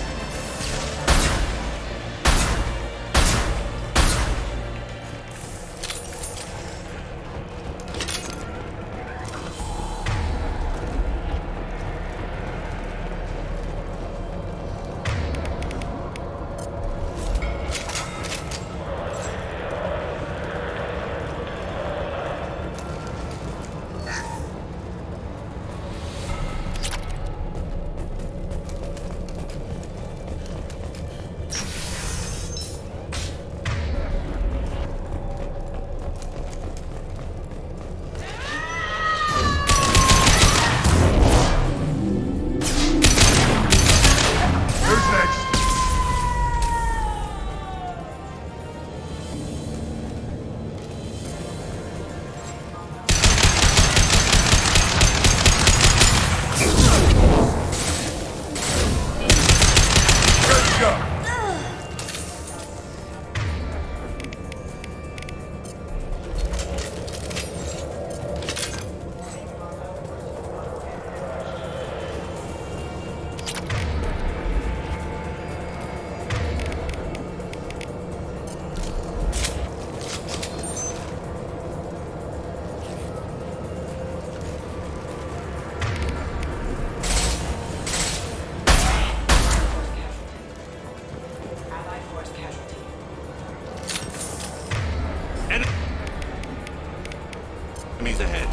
Enemies ahead.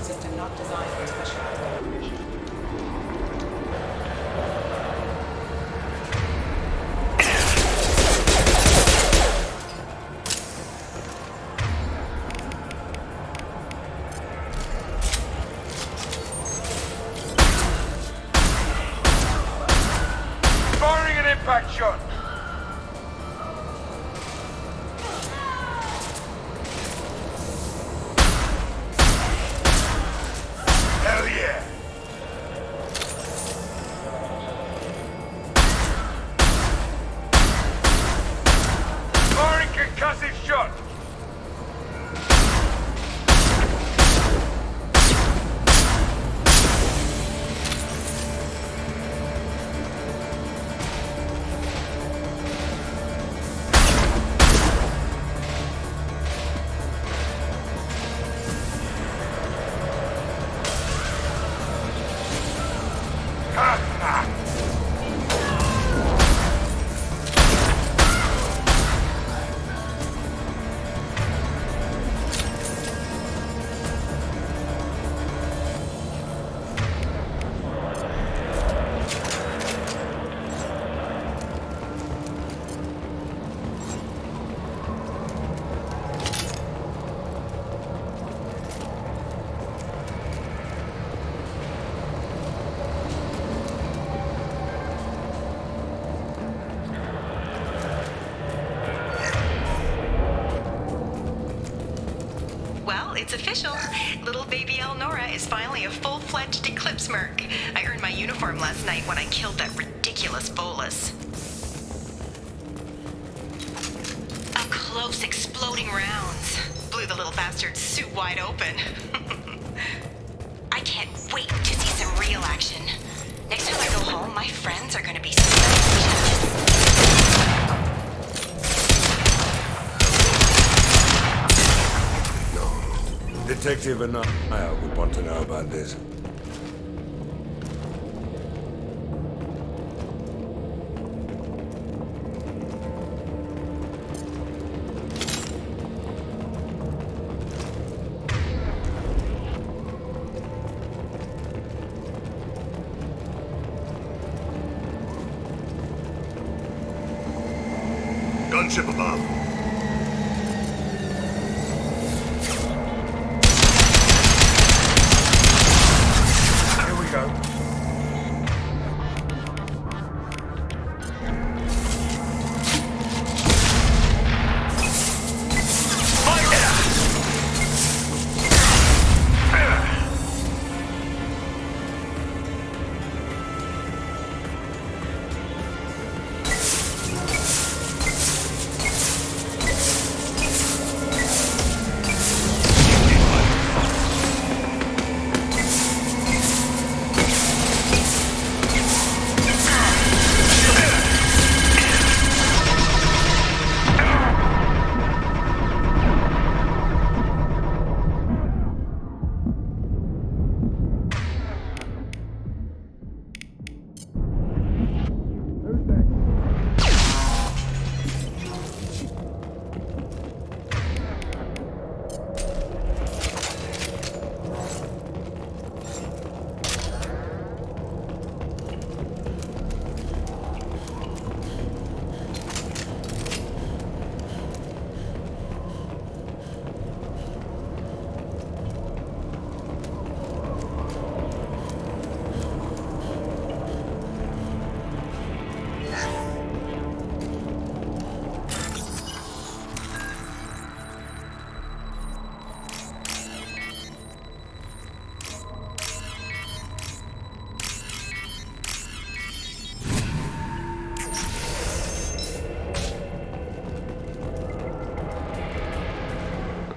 System not designed for specialized operation. Firing an impact shot. Hell yeah. Firing concussive shot. Well, it's official. Little baby Elnora is finally a full-fledged Eclipse merc. I earned my uniform last night when I killed that ridiculous bolus. Up close just exploding rounds. Blew the little bastard's suit wide open. I can't wait to see some real action. Next time I go home, my friends are gonna be so No. Detective and I would want to know about this. Gunship above. Here we go.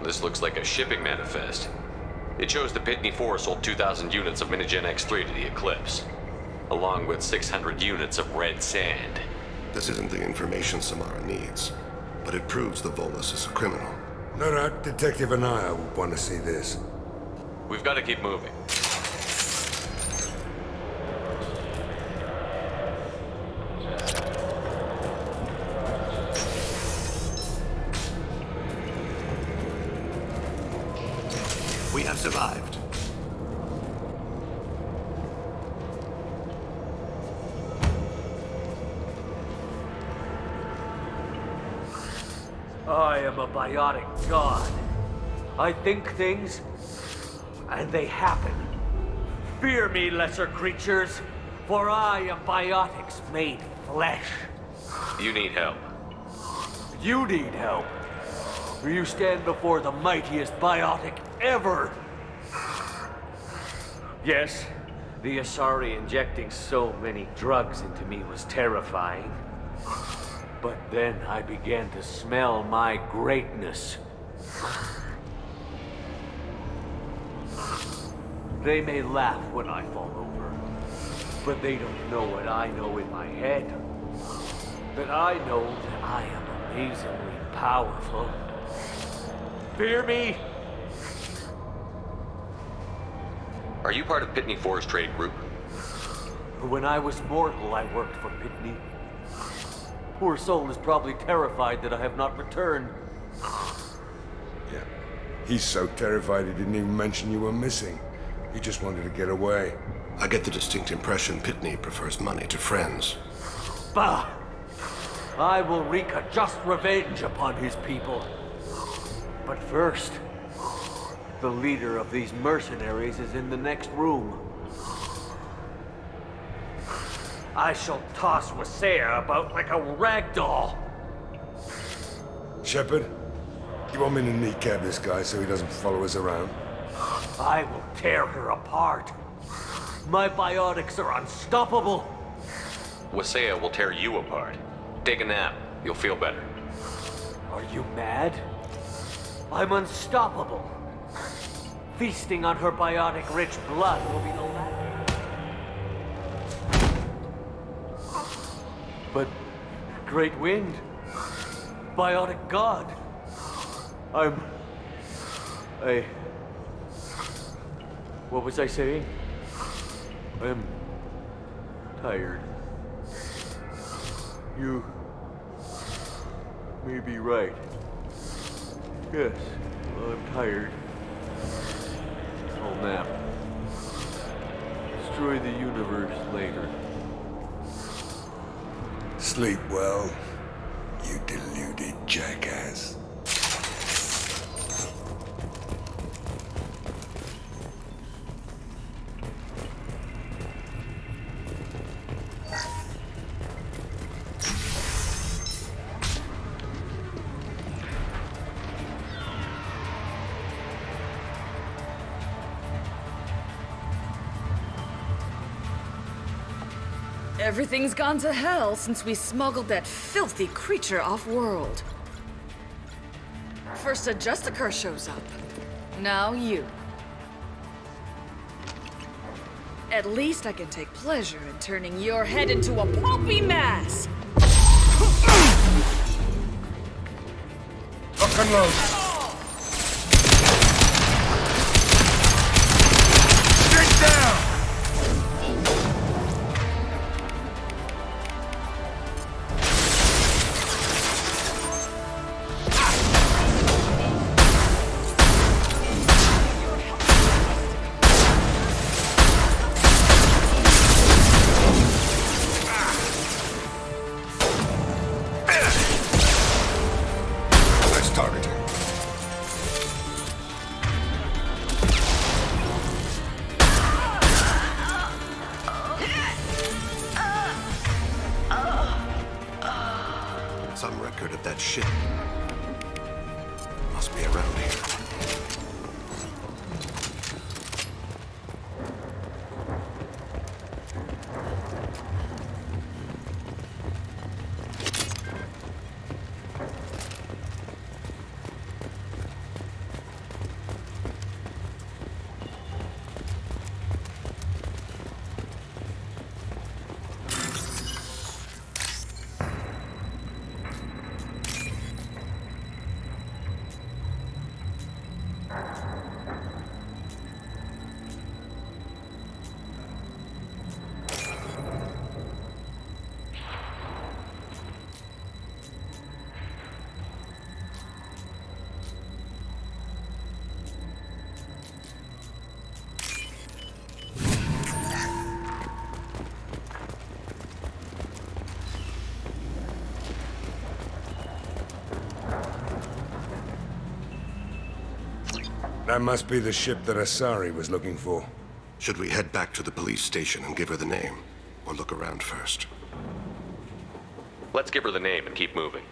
This looks like a shipping manifest. It shows the Pitney 4 sold 2,000 units of Minigen X3 to the Eclipse, along with 600 units of red sand. This isn't the information Samara needs, but it proves the Volus is a criminal. No doubt Detective and I would want to see this. We've got to keep moving. We have survived. I am a biotic god. I think things, and they happen. Fear me, lesser creatures, for I am biotics made flesh. You need help. You need help. For you stand before the mightiest biotic ever. Yes, the Asari injecting so many drugs into me was terrifying. But then I began to smell my greatness. They may laugh when I fall over, but they don't know what I know in my head. That I know that I am amazingly powerful. Fear me? Are you part of Pitney 4's trade group? When I was mortal, I worked for Pitney. Poor soul is probably terrified that I have not returned. Yeah. He's so terrified he didn't even mention you were missing. He just wanted to get away. I get the distinct impression Pitney prefers money to friends. Bah! I will wreak a just revenge upon his people. But first, the leader of these mercenaries is in the next room. I shall toss Wasea about like a rag doll. Shepard, you want me to kneecap this guy so he doesn't follow us around? I will tear her apart. My biotics are unstoppable. Wasea will tear you apart. Take a nap. You'll feel better. Are you mad? I'm unstoppable. Feasting on her biotic-rich blood will be the last. But Great Wind, biotic god, what was I saying? I'm tired. You may be right. Yes, I'm tired. I'll nap. Destroy the universe later. Sleep well, you deluded jackass. Everything's gone to hell since we smuggled that filthy creature off-world. First a Justicar shows up. Now you. At least I can take pleasure in turning your head into a pulpy mass! Lock and load. Get down! Some record of that ship. Must be around here. That must be the ship that Asari was looking for. Should we head back to the police station and give her the name? Or look around first? Let's give her the name and keep moving.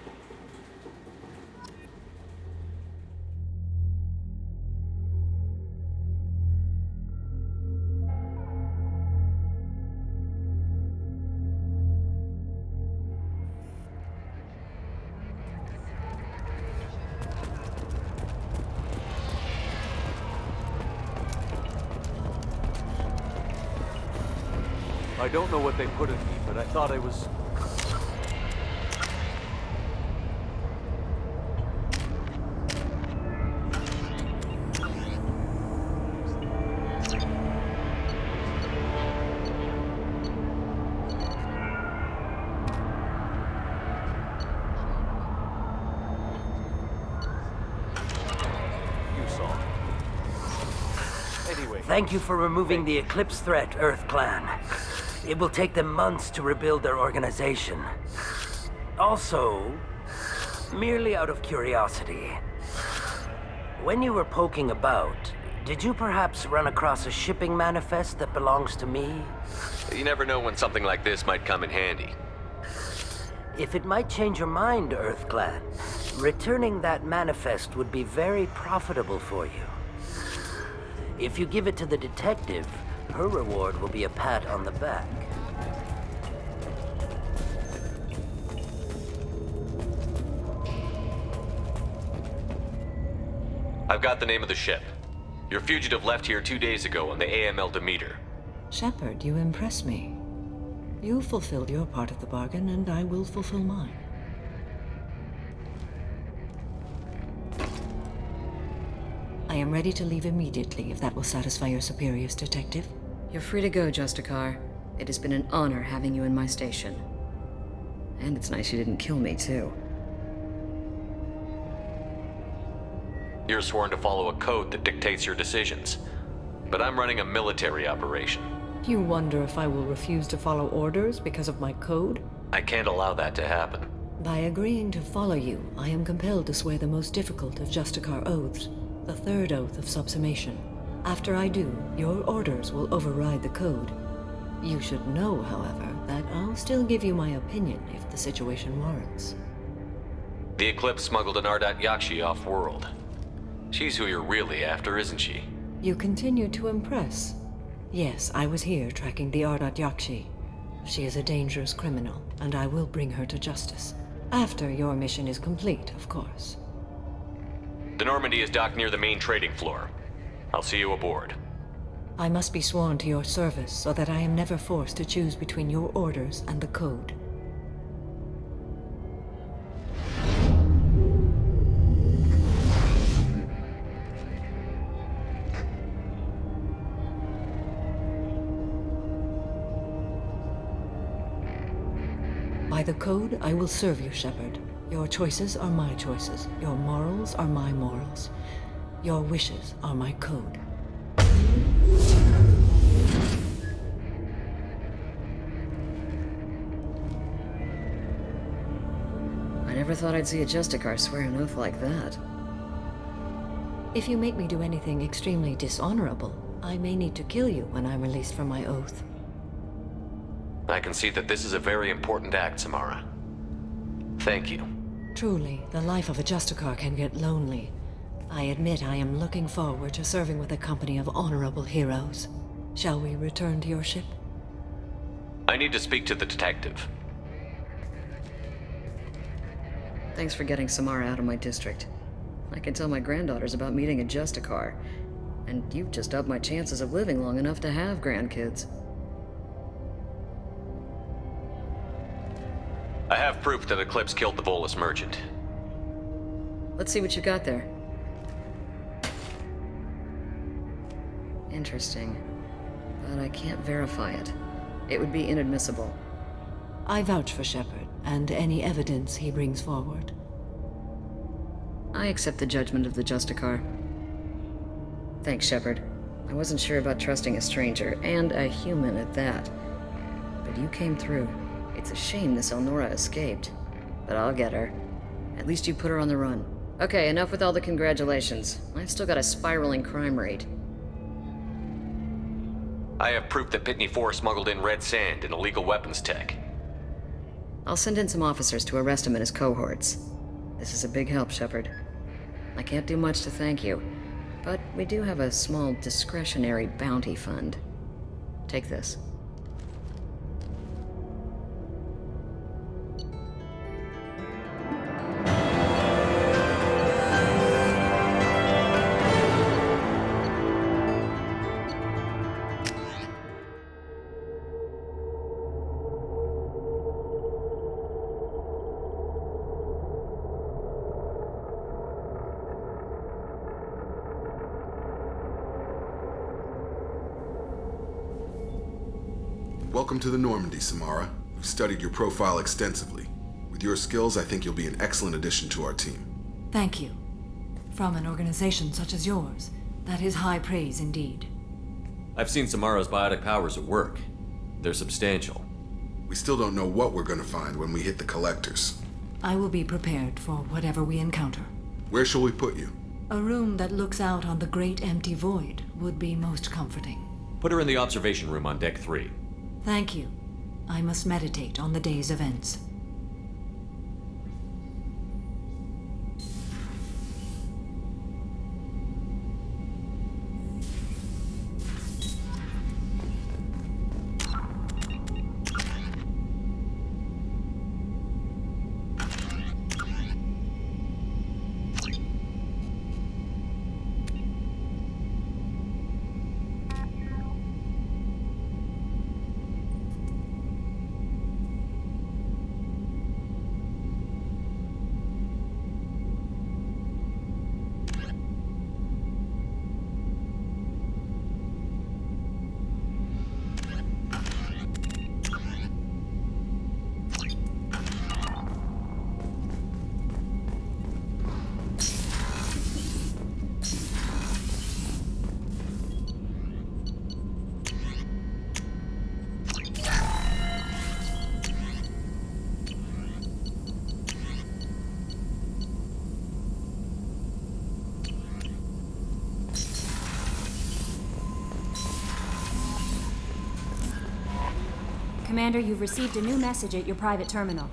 I don't know what they put in me, but I thought I was... You saw. Anyway... Thank you for removing the Eclipse threat, Earth Clan. It will take them months to rebuild their organization. Also, merely out of curiosity, when you were poking about, did you perhaps run across a shipping manifest that belongs to me? You never know when something like this might come in handy. If it might change your mind, Earth Clan, returning that manifest would be very profitable for you. If you give it to the detective, her reward will be a pat on the back. I've got the name of the ship. Your fugitive left here 2 days ago on the AML Demeter. Shepard, you impress me. You fulfilled your part of the bargain, and I will fulfill mine. I am ready to leave immediately if that will satisfy your superiors, Detective. You're free to go, Justicar. It has been an honor having you in my station. And it's nice you didn't kill me, too. You're sworn to follow a code that dictates your decisions. But I'm running a military operation. You wonder if I will refuse to follow orders because of my code? I can't allow that to happen. By agreeing to follow you, I am compelled to swear the most difficult of Justicar oaths, the third oath of subsumation. After I do, your orders will override the code. You should know, however, that I'll still give you my opinion if the situation warrants. The Eclipse smuggled an Ardat Yakshi off-world. She's who you're really after, isn't she? You continue to impress. Yes, I was here tracking the Ardat Yakshi. She is a dangerous criminal, and I will bring her to justice. After your mission is complete, of course. The Normandy is docked near the main trading floor. I'll see you aboard. I must be sworn to your service so that I am never forced to choose between your orders and the code. By the code, I will serve you, Shepard. Your choices are my choices. Your morals are my morals. Your wishes are my code. I never thought I'd see a Justicar swear an oath like that. If you make me do anything extremely dishonorable, I may need to kill you when I'm released from my oath. I can see that this is a very important act, Samara. Thank you. Truly, the life of a Justicar can get lonely. I admit I am looking forward to serving with a company of honorable heroes. Shall we return to your ship? I need to speak to the detective. Thanks for getting Samara out of my district. I can tell my granddaughters about meeting a Justicar. And you've just upped my chances of living long enough to have grandkids. I have proof that Eclipse killed the Volus merchant. Let's see what you got there. Interesting. But I can't verify it. It would be inadmissible. I vouch for Shepard, and any evidence he brings forward. I accept the judgment of the Justicar. Thanks, Shepard. I wasn't sure about trusting a stranger, and a human at that. But you came through. It's a shame this Elnora escaped. But I'll get her. At least you put her on the run. Okay, enough with all the congratulations. I've still got a spiraling crime rate. I have proof that Pitney 4 smuggled in red sand and illegal weapons tech. I'll send in some officers to arrest him and his cohorts. This is a big help, Shepard. I can't do much to thank you, but we do have a small discretionary bounty fund. Take this. Welcome to the Normandy, Samara. We've studied your profile extensively. With your skills, I think you'll be an excellent addition to our team. Thank you. From an organization such as yours, that is high praise indeed. I've seen Samara's biotic powers at work. They're substantial. We still don't know what we're gonna find when we hit the collectors. I will be prepared for whatever we encounter. Where shall we put you? A room that looks out on the great empty void would be most comforting. Put her in the observation room on deck 3. Thank you. I must meditate on the day's events. Commander, you've received a new message at your private terminal.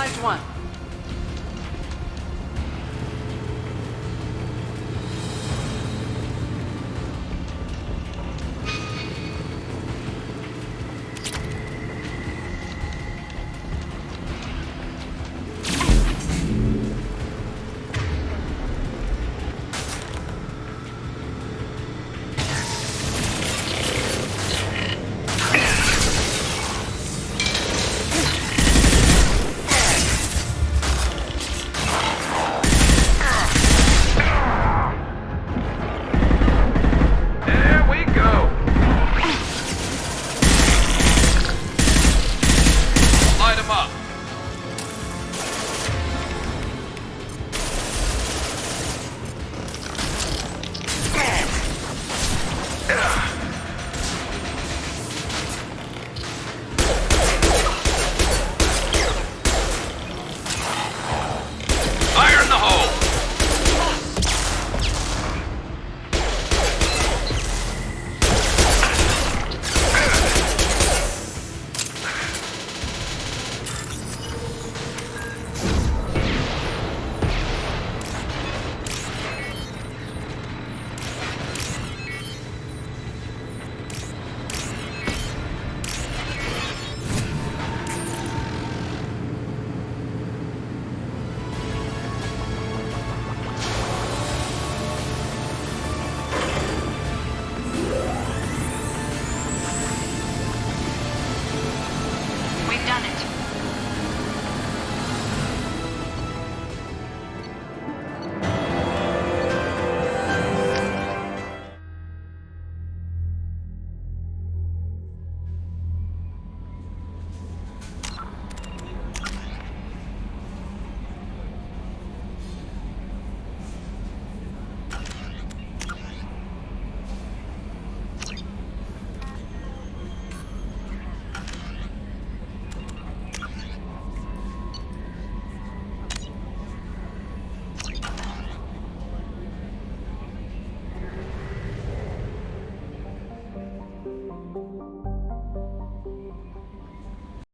Nice one.